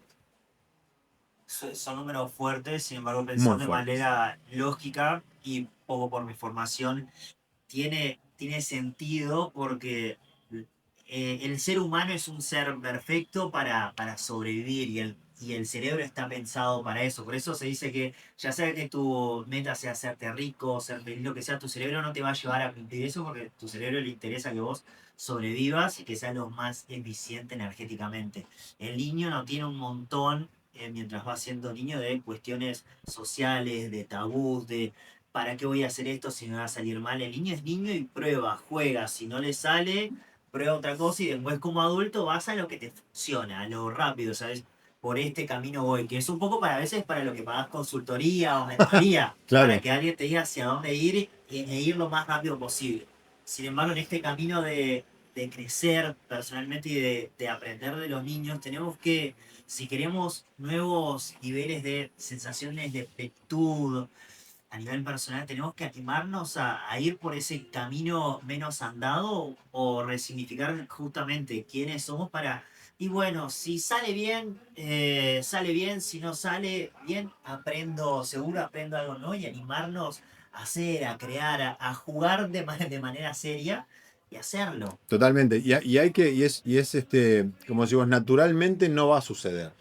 son números fuertes, sin embargo, Muy pensando de fuertes. manera lógica y poco por mi formación, tiene sentido porque el ser humano es un ser perfecto para sobrevivir y el y el cerebro está pensado para eso. Por eso se dice que ya sea que tu meta sea hacerte rico, ser feliz, lo que sea, tu cerebro no te va a llevar a cumplir eso porque tu cerebro le interesa que vos sobrevivas y que seas lo más eficiente energéticamente. El niño no tiene un montón, mientras va siendo niño, de cuestiones sociales, de tabús, de ¿para qué voy a hacer esto si me va a salir mal? El niño es niño y prueba, juega, si no le sale, prueba otra cosa y después como adulto vas a lo que te funciona, a lo rápido, ¿sabes? Por este camino voy, que es un poco para a veces para lo que pagas consultoría o mentoría, para Claro, que alguien te diga hacia dónde ir e ir lo más rápido posible. Sin embargo, en este camino de crecer personalmente y de aprender de los niños, tenemos que, si queremos nuevos niveles de sensaciones de plenitud, a nivel personal, tenemos que animarnos a ir por ese camino menos andado o resignificar justamente quiénes somos para... Y bueno, si sale bien, si no sale bien, aprendo, seguro aprendo algo, ¿no? Y animarnos a hacer, a crear, a jugar de manera seria y hacerlo. totalmente. Y hay que, y es como decimos, naturalmente no va a suceder.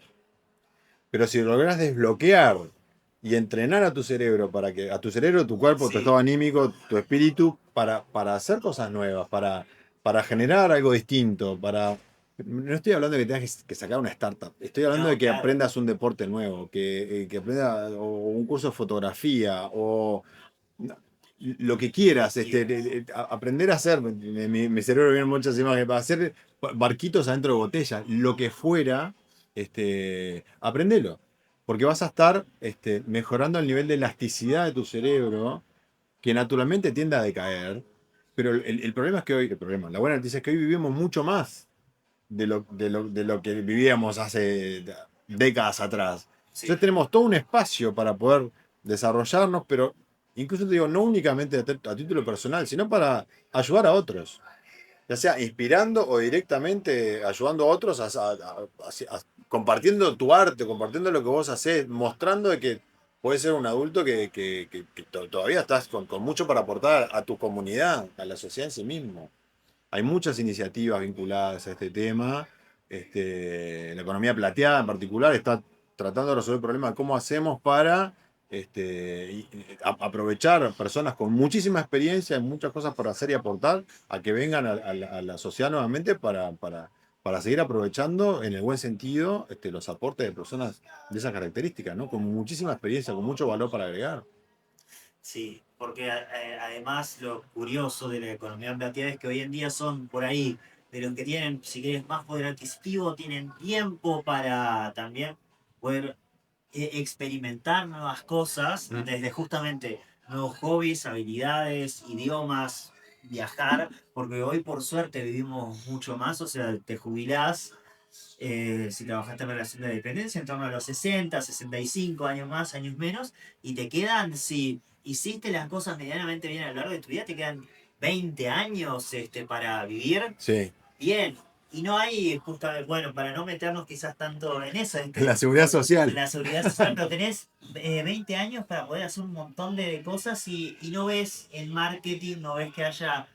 Pero si logras desbloquear y entrenar a tu cerebro para que, a tu cerebro, tu cuerpo, tu estado Sí, anímico, tu espíritu, para hacer cosas nuevas, para generar algo distinto, para. No estoy hablando de que tengas que sacar una startup, estoy hablando de no, que claro. aprendas un deporte nuevo, que aprendas o un curso de fotografía o lo que quieras, Y, aprender a hacer, mi cerebro viene muchas imágenes, para hacer barquitos adentro de botellas, lo que fuera, aprendelo. Porque vas a estar mejorando el nivel de elasticidad de tu cerebro, que naturalmente tiende a decaer. Pero el problema es que hoy, la buena noticia es que hoy vivimos mucho más de lo que vivíamos hace décadas atrás. sí, Entonces tenemos todo un espacio para poder desarrollarnos, pero incluso te digo, no únicamente a título personal, sino para ayudar a otros. Ya sea inspirando o directamente ayudando a otros, compartiendo tu arte, compartiendo lo que vos hacés, mostrando de que puedes ser un adulto que todavía estás con mucho para aportar a tu comunidad, a la sociedad en sí mismo. Hay muchas iniciativas vinculadas a este tema. La economía plateada en particular está tratando de resolver el problema de cómo hacemos para aprovechar personas con muchísima experiencia en muchas cosas por hacer y aportar a que vengan a la sociedad nuevamente para seguir aprovechando en el buen sentido los aportes de personas de esas características, ¿no? Con muchísima experiencia, con mucho valor para agregar. sí, porque además lo curioso de la economía plateada es que hoy en día son por ahí de los que tienen, si quieres, más poder adquisitivo, tienen tiempo para también poder experimentar nuevas cosas, Mm. desde justamente nuevos hobbies, habilidades, idiomas, viajar, porque hoy por suerte vivimos mucho más, o sea, te jubilás, si trabajaste en relación de dependencia, en torno a los 60, 65 años más, años menos, y te quedan, si hiciste las cosas medianamente bien a lo largo de tu vida, te quedan 20 años para vivir Sí, bien. Y no hay, justamente, bueno, para no meternos quizás tanto en eso, la seguridad social. la seguridad social, pero tenés 20 años para poder hacer un montón de cosas y no ves el marketing, no ves que haya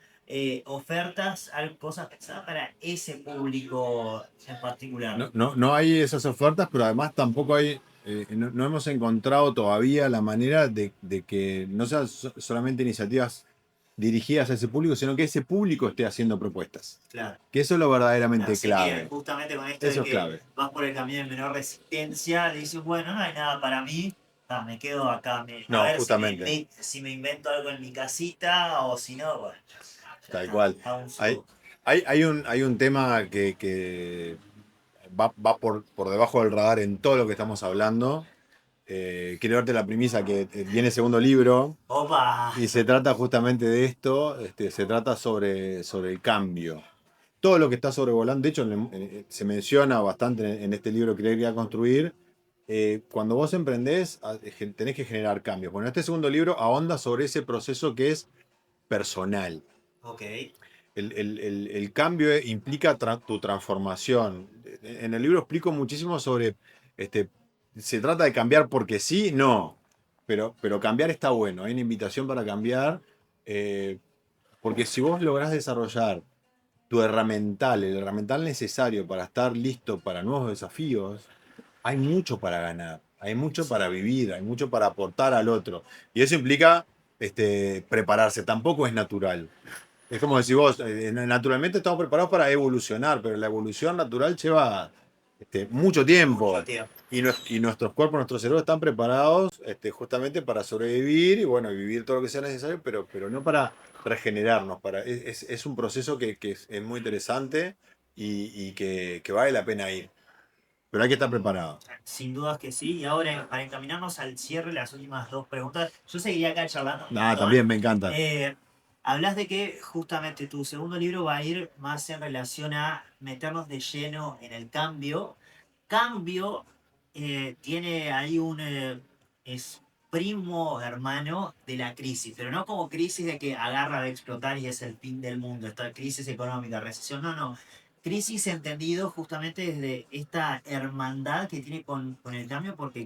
ofertas, cosas pensadas para ese público en particular. No, no, no hay esas ofertas, pero además tampoco hay, no hemos encontrado todavía la manera de que no sean solamente iniciativas dirigidas a ese público, sino que ese público esté haciendo propuestas. Claro. Que eso es lo verdaderamente Así que clave. justamente con esto de Eso es que clave. vas por el camino de menor resistencia, dices, bueno, no hay nada para mí, me quedo acá, a No, ver justamente, si me invento algo en mi casita o si no, bueno, ya tal está, cual. hago un Hay, sudo. hay un tema que va por debajo del radar en todo lo que estamos hablando. Quiero darte la premisa que viene el segundo libro. Opa, Y se trata justamente de esto, se trata sobre el cambio. Todo lo que está sobrevolando, de hecho se menciona bastante en este libro que quería construir, cuando vos emprendés tenés que generar cambios. Bueno, este segundo libro ahonda sobre ese proceso que es personal. ok, El cambio implica tu transformación. En el libro explico muchísimo sobre, este, se trata de cambiar porque sí, no, pero cambiar está bueno, hay una invitación para cambiar, eh, porque si vos lográs desarrollar tu herramental, el herramental necesario para estar listo para nuevos desafíos, hay mucho para ganar, hay mucho Sí, para vivir, hay mucho para aportar al otro. Y eso implica prepararse, tampoco es natural. Es como decir vos, naturalmente estamos preparados para evolucionar, pero la evolución natural lleva mucho mucho tiempo. tiempo. Y nuestros cuerpos, nuestros cerebros están preparados justamente para sobrevivir y bueno, vivir todo lo que sea necesario, pero no para regenerarnos. Es un proceso que es muy interesante y que vale la pena ir. Pero hay que estar preparado. Sin dudas que sí. Y ahora, para encaminarnos al cierre, las últimas dos preguntas. Yo seguiría acá charlando un Nada, montón. también me encanta. Eh, Hablas de que justamente tu segundo libro va a ir más en relación a meternos de lleno en el cambio. Cambio tiene ahí es primo hermano de la crisis, pero no como crisis de que agarra de explotar y es el fin del mundo, esta crisis económica, recesión, no, no. Crisis entendido justamente desde esta hermandad que tiene con el cambio porque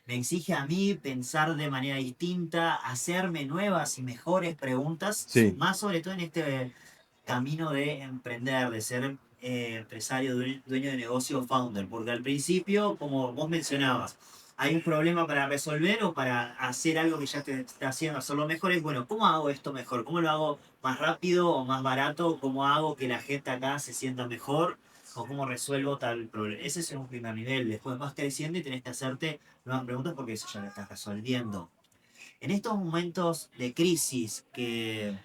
me exige a mí pensar de manera distinta, hacerme nuevas y mejores preguntas, Sí. más sobre todo en este camino de emprender, de ser empresario, dueño de negocio, founder, porque al principio, como vos mencionabas, hay un problema para resolver o para hacer algo que ya te está haciendo hacerlo mejor, es bueno, ¿cómo hago esto mejor? ¿Cómo lo hago más rápido o más barato? ¿Cómo hago que la gente acá se sienta mejor? ¿O cómo resuelvo tal problema? Ese es un primer nivel. Después vas creciendo y tenés que hacerte nuevas preguntas porque eso ya lo estás resolviendo. En estos momentos de crisis que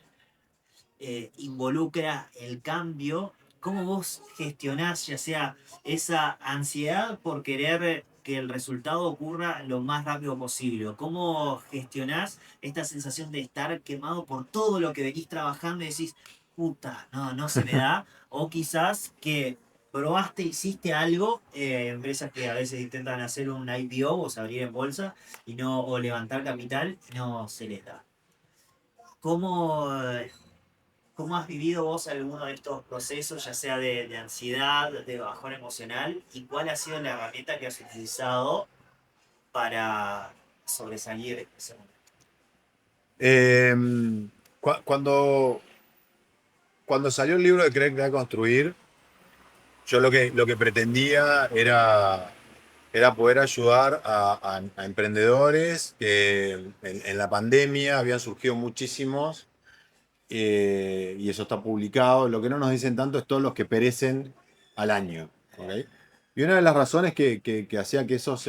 involucra el cambio, ¿cómo vos gestionás ya sea esa ansiedad por querer que el resultado ocurra lo más rápido posible? ¿Cómo gestionás esta sensación de estar quemado por todo lo que venís trabajando y decís, puta, no, no se me da? O quizás que probaste, hiciste algo, empresas que a veces intentan hacer un IPO o sea, abrir en bolsa y no, o levantar capital, no se les da. ¿Cómo, ¿Cómo has vivido vos alguno de estos procesos, ya sea de ansiedad, de bajón emocional? ¿Y cuál ha sido la herramienta que has utilizado para sobresalir en ese momento? Eh, cuando salió el libro de Creer, Crear, Construir, yo lo que pretendía era poder ayudar a emprendedores que en la pandemia habían surgido muchísimos, y eso está publicado. Lo que no nos dicen tanto es todos los que perecen al año. ¿Ok? Y una de las razones que hacía que esos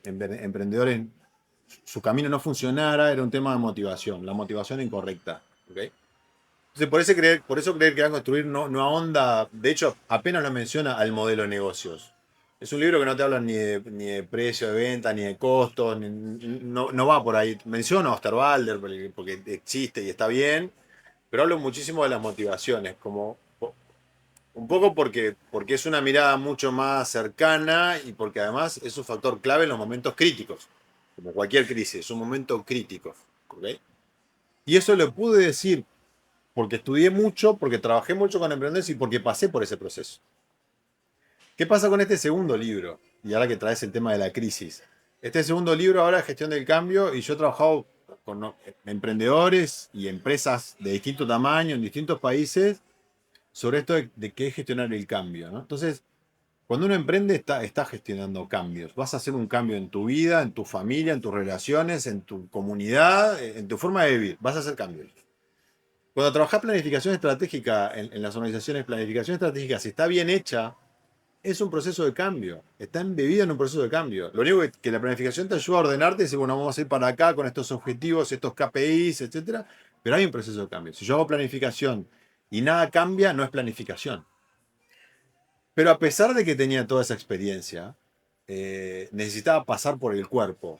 emprendedores, su camino no funcionara, era un tema de motivación, la motivación incorrecta. ¿Ok? Entonces, por eso creer que va a construir no ahonda, de hecho, apenas lo menciona al modelo de negocios. Es un libro que no te habla ni de precio de venta, ni de costos, no va por ahí. Menciona a Osterwalder porque existe y está bien, pero hablo muchísimo de las motivaciones, como un poco porque es una mirada mucho más cercana y porque además es un factor clave en los momentos críticos, como cualquier crisis, es un momento crítico. ¿Ok? Y eso lo pude decir porque estudié mucho, porque trabajé mucho con emprendedores y porque pasé por ese proceso. ¿Qué pasa con este segundo libro? Y ahora que traes el tema de la crisis. Este segundo libro ahora es Gestión del Cambio y yo he trabajado con emprendedores y empresas de distinto tamaño en distintos países sobre esto de qué es gestionar el cambio, ¿no? Entonces, cuando uno emprende está gestionando cambios. Vas a hacer un cambio en tu vida, en tu familia, en tus relaciones, en tu comunidad, en tu forma de vivir. Vas a hacer cambios. Cuando trabajás planificación estratégica en las organizaciones, planificación estratégica, si está bien hecha, es un proceso de cambio. Está embebida en un proceso de cambio. Lo único que la planificación te ayuda a ordenarte y decir, bueno, vamos a ir para acá con estos objetivos, estos KPIs, etcétera. Pero hay un proceso de cambio. Si yo hago planificación y nada cambia, no es planificación. Pero a pesar de que tenía toda esa experiencia, necesitaba pasar por el cuerpo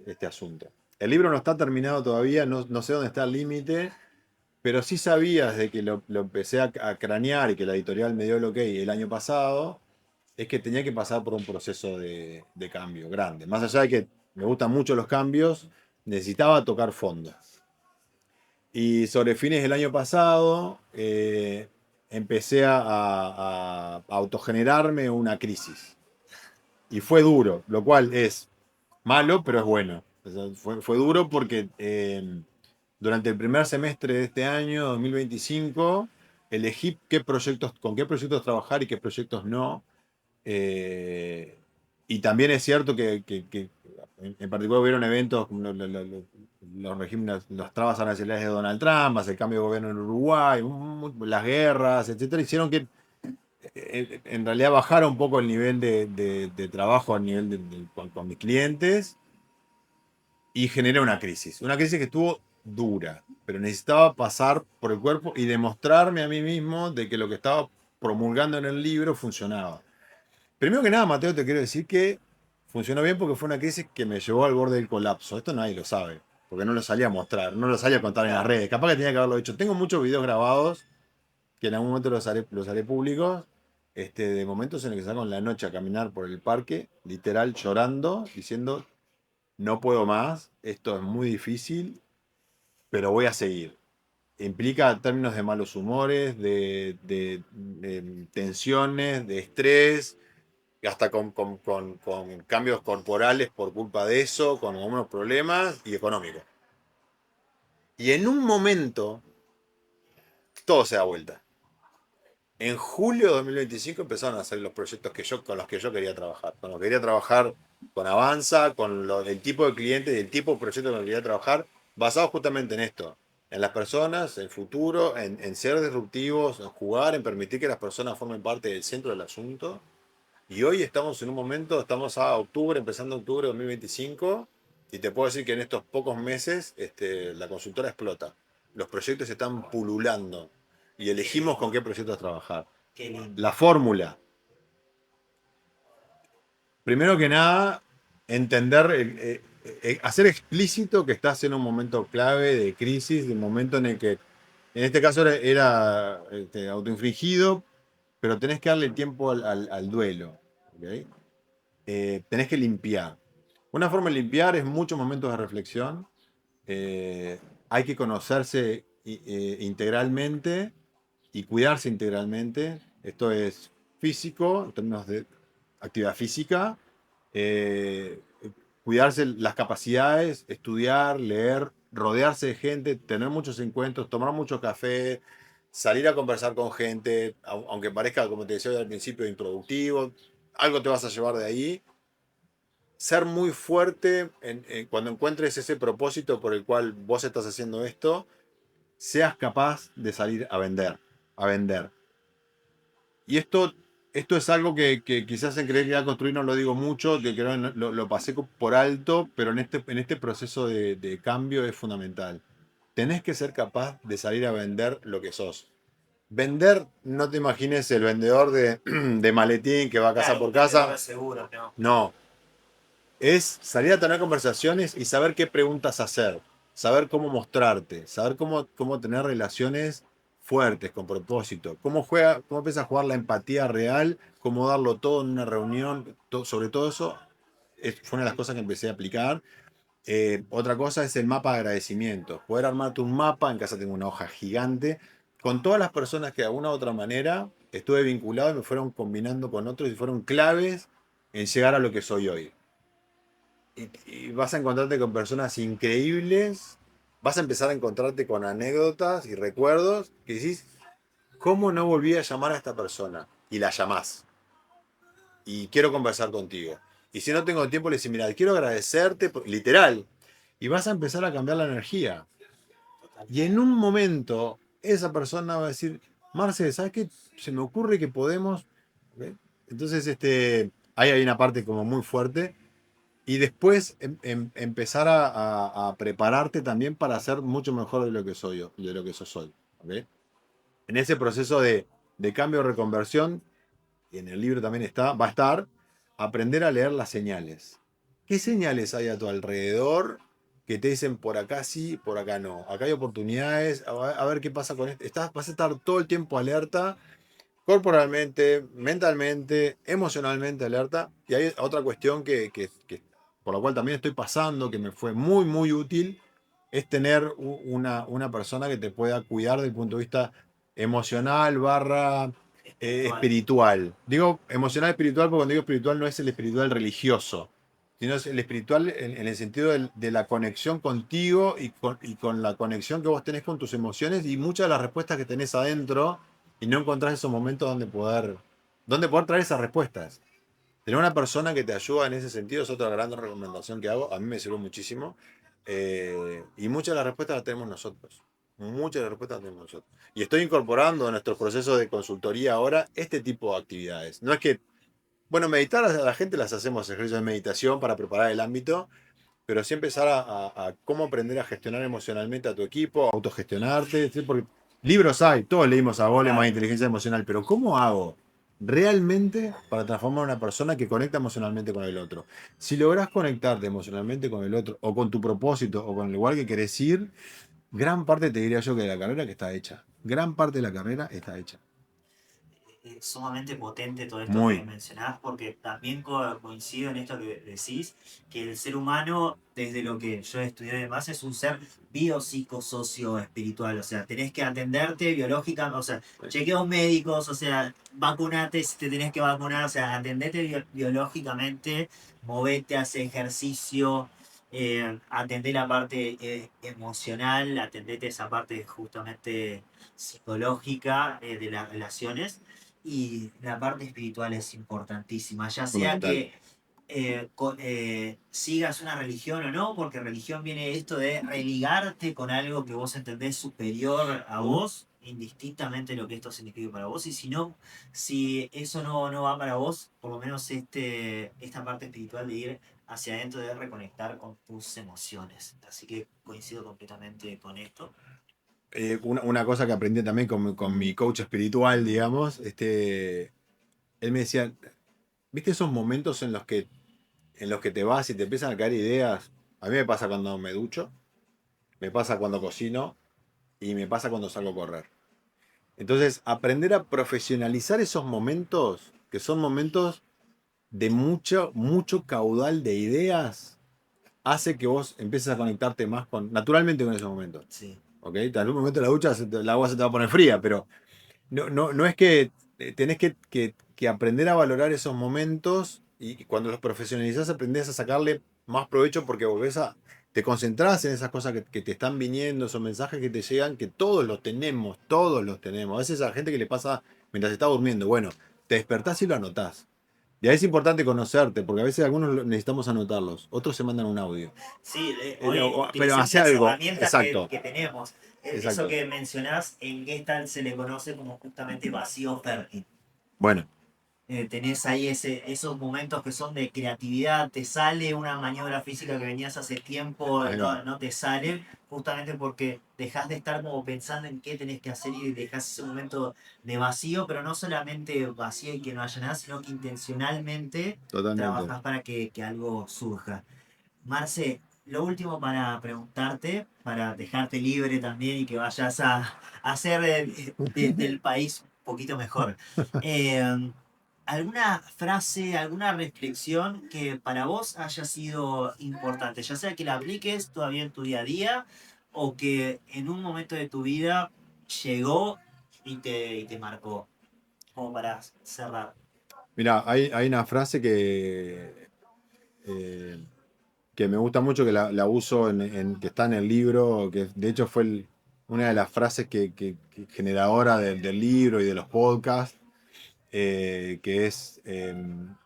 este asunto. El libro no está terminado todavía, no sé dónde está el límite, pero sí sabía desde que lo empecé a cranear y que la editorial me dio el ok el año pasado, es que tenía que pasar por un proceso de cambio grande. Más allá de que me gustan mucho los cambios, necesitaba tocar fondo. Y sobre fines del año pasado empecé a autogenerarme una crisis. Y fue duro, lo cual es malo, pero es bueno. O sea, fue duro porque durante el primer semestre de este año, 2025, elegí con qué proyectos trabajar y qué proyectos no. Eh, Y también es cierto que en particular hubieron eventos como los regímenes, las trabas arancelarias de Donald Trump, más el cambio de gobierno en Uruguay, las guerras, etcétera, hicieron que en realidad bajara un poco el nivel de trabajo a nivel con mis clientes y generé una crisis que estuvo dura, pero necesitaba pasar por el cuerpo y demostrarme a mí mismo de que lo que estaba promulgando en el libro funcionaba. Primero que nada, Mateo, te quiero decir que funcionó bien porque fue una crisis que me llevó al borde del colapso. Esto nadie lo sabe, porque no lo salía a mostrar, no lo salía a contar en las redes. Capaz que tenía que haberlo hecho. Tengo muchos videos grabados que en algún momento los haré públicos, de momentos en los que salgo en la noche a caminar por el parque, literal llorando, diciendo, no puedo más, esto es muy difícil, pero voy a seguir. Implica términos de malos humores, de tensiones, de estrés, hasta con cambios corporales por culpa de eso, con algunos problemas y económicos. Y en un momento, todo se da vuelta. En julio de 2025 empezaron a hacer los proyectos con los que yo quería trabajar. Con los que quería trabajar con Avanza, con el tipo de clientes y el tipo de proyectos con los que quería trabajar, basados justamente en esto. En las personas, en el futuro, en ser disruptivos, en jugar, en permitir que las personas formen parte del centro del asunto. Y hoy estamos en un momento, estamos a octubre, empezando octubre de 2025, y te puedo decir que en estos pocos meses la consultora explota. Los proyectos están pululando y Qué elegimos con lindo, qué proyectos trabajar. qué La lindo. fórmula. Primero que nada, entender, hacer explícito que estás en un momento clave de crisis, de un momento en el que, en este caso era autoinfligido, pero tenés que darle tiempo al duelo. ¿Ok? Tenés que limpiar. Una forma de limpiar es muchos momentos de reflexión. Hay que conocerse integralmente y cuidarse integralmente. Esto es físico, en términos de actividad física, eh, cuidarse las capacidades, estudiar, leer, rodearse de gente, tener muchos encuentros, tomar mucho café, salir a conversar con gente, aunque parezca, como te decía al principio, improductivo, algo te vas a llevar de ahí. Ser muy fuerte cuando encuentres ese propósito por el cual vos estás haciendo esto, seas capaz de salir a vender, a vender. Y esto es algo que quizás en Creer, Crear, Construir no lo digo mucho, que creo que lo pasé por alto, pero en este proceso de cambio es fundamental. Tenés que ser capaz de salir a vender lo que sos. Vender, no te imagines el vendedor de maletín que va casa Claro, por un vendedor casa. de seguros, ¿no? No, es salir a tener conversaciones y saber qué preguntas hacer, saber cómo mostrarte, saber cómo tener relaciones fuertes, con propósito, cómo empieza a jugar la empatía real, cómo darlo todo en una reunión, sobre todo eso fue una de las cosas que empecé a aplicar. Otra cosa es el mapa de agradecimiento, poder armarte un mapa, en casa tengo una hoja gigante, con todas las personas que de alguna u otra manera estuve vinculado y me fueron combinando con otros y fueron claves en llegar a lo que soy hoy. Y vas a encontrarte con personas increíbles, vas a empezar a encontrarte con anécdotas y recuerdos que decís, ¿cómo no volví a llamar a esta persona? Y la llamás. Y quiero conversar contigo. Y si no tengo tiempo, le decís, mira, quiero agradecerte, literal. Y vas a empezar a cambiar la energía. Y en un momento, esa persona va a decir, Marce, ¿sabes qué? Se me ocurre que podemos. ¿Ok? Entonces, ahí hay una parte como muy fuerte. Y después empezar a prepararte también para ser mucho mejor de lo que soy yo, de lo que sos hoy. ¿Ok? En ese proceso de cambio, reconversión, y en el libro también va a estar, aprender a leer las señales. ¿Qué señales hay a tu alrededor que te dicen por acá sí, por acá no? Acá hay oportunidades, a ver qué pasa con esto. Vas a estar todo el tiempo alerta, corporalmente, mentalmente, emocionalmente alerta. Y hay otra cuestión por la cual también estoy pasando, que me fue muy, muy útil, es tener una persona que te pueda cuidar desde el punto de vista emocional barra Espiritual. espiritual. Digo emocional espiritual porque cuando digo espiritual no es el espiritual religioso, sino es el espiritual en el sentido de la conexión contigo y con la conexión que vos tenés con tus emociones y muchas de las respuestas que tenés adentro y no encontrás esos momentos donde poder traer esas respuestas. tener una persona que te ayuda en ese sentido es otra gran recomendación que hago. A mí me sirvió muchísimo. Y muchas de las respuestas las tenemos nosotros. Muchas de las respuestas las tenemos nosotros. Y estoy incorporando en nuestros procesos de consultoría ahora este tipo de actividades. No es que, bueno, meditar a la gente las hacemos ejercicios de meditación para preparar el ámbito, pero sí empezar a cómo aprender a gestionar emocionalmente a tu equipo, a autogestionarte, ¿sí? Porque libros hay, todos leímos a Goleman, inteligencia emocional, pero ¿cómo hago realmente para transformar a una persona que conecta emocionalmente con el otro? Si logras conectarte emocionalmente con el otro, o con tu propósito, o con el lugar que querés ir, gran parte te diría yo que de la carrera que está hecha. Gran parte de la carrera está hecha. Es sumamente potente todo esto que Muy. mencionás, porque también coincido en esto que decís, que el ser humano, desde lo que yo estudié además, es un ser biopsicosocio-espiritual, o sea, tenés que atenderte biológicamente, o sea, chequeos médicos, o sea, vacunate si te tenés que vacunar, o sea, atendete biológicamente, movete, hace ejercicio, atendé la parte emocional, atendete esa parte justamente psicológica de las relaciones. Y la parte espiritual es importantísima, ya sea Fundamental. que sigas una religión o no, porque religión viene esto de religarte con algo que vos entendés superior a vos, indistintamente lo que esto signifique para vos, y si no, si eso no va para vos, por lo menos esta parte espiritual de ir hacia adentro, de reconectar con tus emociones. Así que coincido completamente con esto. Una cosa que aprendí también con mi coach espiritual, digamos, él me decía, ¿viste esos momentos en los que te vas y te empiezan a caer ideas? A mí me pasa cuando me ducho, me pasa cuando cocino y me pasa cuando salgo a correr. Entonces, aprender a profesionalizar esos momentos, que son momentos de mucho, mucho caudal de ideas, hace que vos empieces a conectarte más naturalmente con esos momentos. Sí. ¿Ok? En algún momento la ducha, el agua se te va a poner fría, pero no es que tenés que aprender a valorar esos momentos y cuando los profesionalizás aprendés a sacarle más provecho porque te concentrás en esas cosas que te están viniendo, esos mensajes que te llegan, que todos los tenemos, todos los tenemos. A veces a la gente que le pasa mientras está durmiendo, bueno, te despertás y lo anotás. Y ahí es importante conocerte, porque a veces algunos necesitamos anotarlos, otros se mandan un audio. Sí, hoy Pero utilicemos hace las algo, herramientas exacto, que tenemos. Eso exacto. que mencionás en Gestalt se le conoce como justamente vacío fértil. Bueno, Tenés ahí esos momentos que son de creatividad, te sale una maniobra física que venías hace tiempo, ahí va. no te sale, justamente porque dejás de estar como pensando en qué tenés que hacer y dejás ese momento de vacío, pero no solamente vacío y que no haya nada, sino que intencionalmente Totalmente. trabajás para que algo surja. Marce, lo último para preguntarte, para dejarte libre también y que vayas a hacer del país un poquito mejor. Eh, ¿Alguna frase, alguna reflexión que para vos haya sido importante? Ya sea que la apliques todavía en tu día a día o que en un momento de tu vida llegó y te marcó. Como para cerrar. Mira, hay una frase eh, que me gusta mucho, que la uso que está en el libro, que de hecho fue una de las frases que generadora del libro y de los podcasts, que es,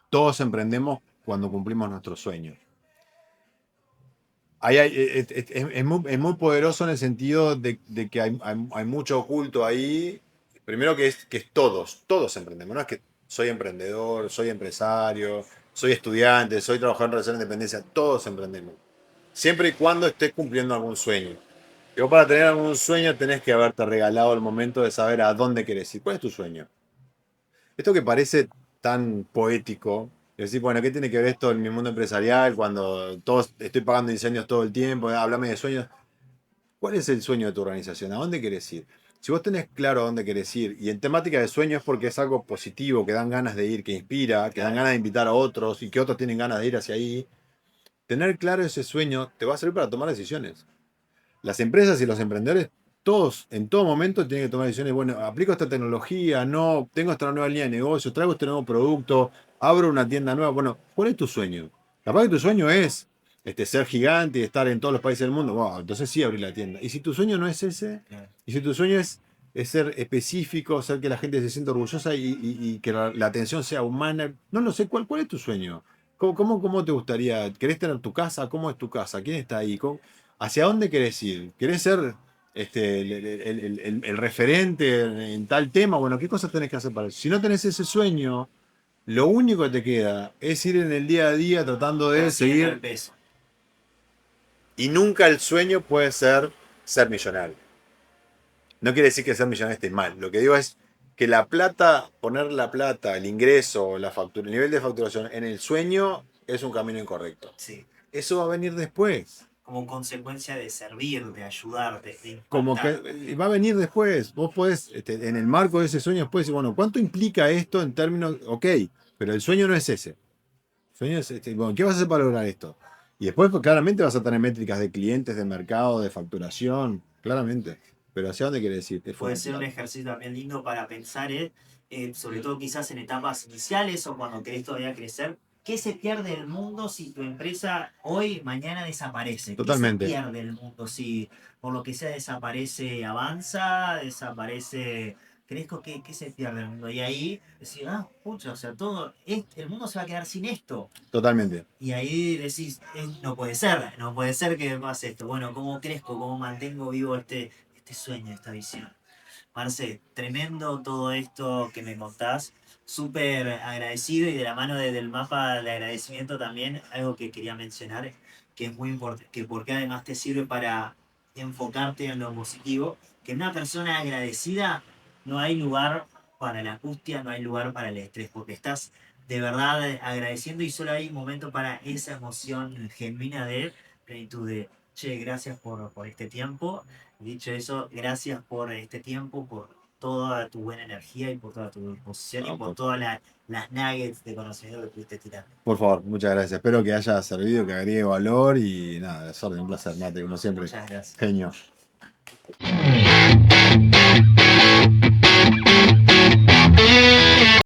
todos emprendemos cuando cumplimos nuestros sueños. Es muy poderoso en el sentido de que hay mucho oculto ahí. Primero que es todos emprendemos. No es que soy emprendedor, soy empresario, soy estudiante, soy trabajador en relación de dependencia. Todos emprendemos. Siempre y cuando estés cumpliendo algún sueño. Y vos para tener algún sueño tenés que haberte regalado el momento de saber a dónde querés ir. ¿Cuál es tu sueño? Esto que parece tan poético, es decir, bueno, ¿qué tiene que ver esto en mi mundo empresarial cuando estoy pagando incendios todo el tiempo? Háblame de sueños. ¿Cuál es el sueño de tu organización? ¿A dónde querés ir? Si vos tenés claro a dónde querés ir, y en temática de sueños es porque es algo positivo, que dan ganas de ir, que inspira, que dan Claro. ganas de invitar a otros y que otros tienen ganas de ir hacia ahí, tener claro ese sueño te va a servir para tomar decisiones. Las empresas y los emprendedores, todos, en todo momento, tienen que tomar decisiones. Bueno, aplico esta tecnología, no, tengo esta nueva línea de negocio, traigo este nuevo producto, abro una tienda nueva. Bueno, ¿cuál es tu sueño? Capaz que tu sueño es ser gigante y estar en todos los países del mundo. Wow, entonces sí abrir la tienda. Y si tu sueño no es ese, Claro. y si tu sueño es es ser específico, hacer que la gente se sienta orgullosa y que la atención sea humana. No lo sé, ¿cuál es tu sueño? ¿Cómo te gustaría? ¿Querés tener tu casa? ¿Cómo es tu casa? ¿Quién está ahí? ¿Hacia dónde querés ir? ¿Querés ser el referente en tal tema? Bueno, ¿qué cosas tenés que hacer para eso? Si no tenés ese sueño, lo único que te queda es ir en el día a día tratando de Persiguiendo el seguir. peso. Y nunca el sueño puede ser millonario. No quiere decir que ser millonario esté mal. Lo que digo es que la plata, poner la plata, el ingreso, la factura, el nivel de facturación en el sueño es un camino incorrecto. Sí. Eso va a venir después. Como consecuencia de servir, de ayudar, de Como impactar. que va a venir después. Vos podés, en el marco de ese sueño, después decir, bueno, ¿cuánto implica esto en términos? Ok, pero el sueño no es ese. El sueño es, bueno, ¿qué vas a hacer para lograr esto? Y después, pues, claramente vas a tener métricas de clientes, de mercado, de facturación, claramente. Pero ¿hacia dónde quieres ir? Es Puede ser un fundamental. ejercicio también lindo para pensar, sobre todo quizás en etapas iniciales o cuando querés todavía crecer. ¿Qué se pierde el mundo si tu empresa hoy, mañana desaparece? ¿Qué se Totalmente. pierde el mundo si por lo que sea desaparece Avanza, desaparece Cresco? ¿Qué se pierde el mundo? Y ahí decir, pucha, o sea, el mundo se va a quedar sin esto. Totalmente. Y ahí decís, no puede ser que me pase esto. Bueno, ¿cómo crezco? ¿Cómo mantengo vivo este sueño, esta visión? Marce, tremendo todo esto que me contás, súper agradecido y de la mano del mapa de agradecimiento también, algo que quería mencionar, que es muy importante, que porque además te sirve para enfocarte en lo positivo, que en una persona agradecida no hay lugar para la angustia, no hay lugar para el estrés, porque estás de verdad agradeciendo y solo hay un momento para esa emoción genuina de plenitud de, che, gracias por este tiempo. Dicho eso, gracias por este tiempo, por toda tu buena energía y por toda tu disposición y No, por todas las nuggets de conocimiento que pudiste tirar. por favor, muchas gracias. Espero que haya servido, que agregue valor y nada, es un placer, Mate, como siempre. Muchas gracias. Genio.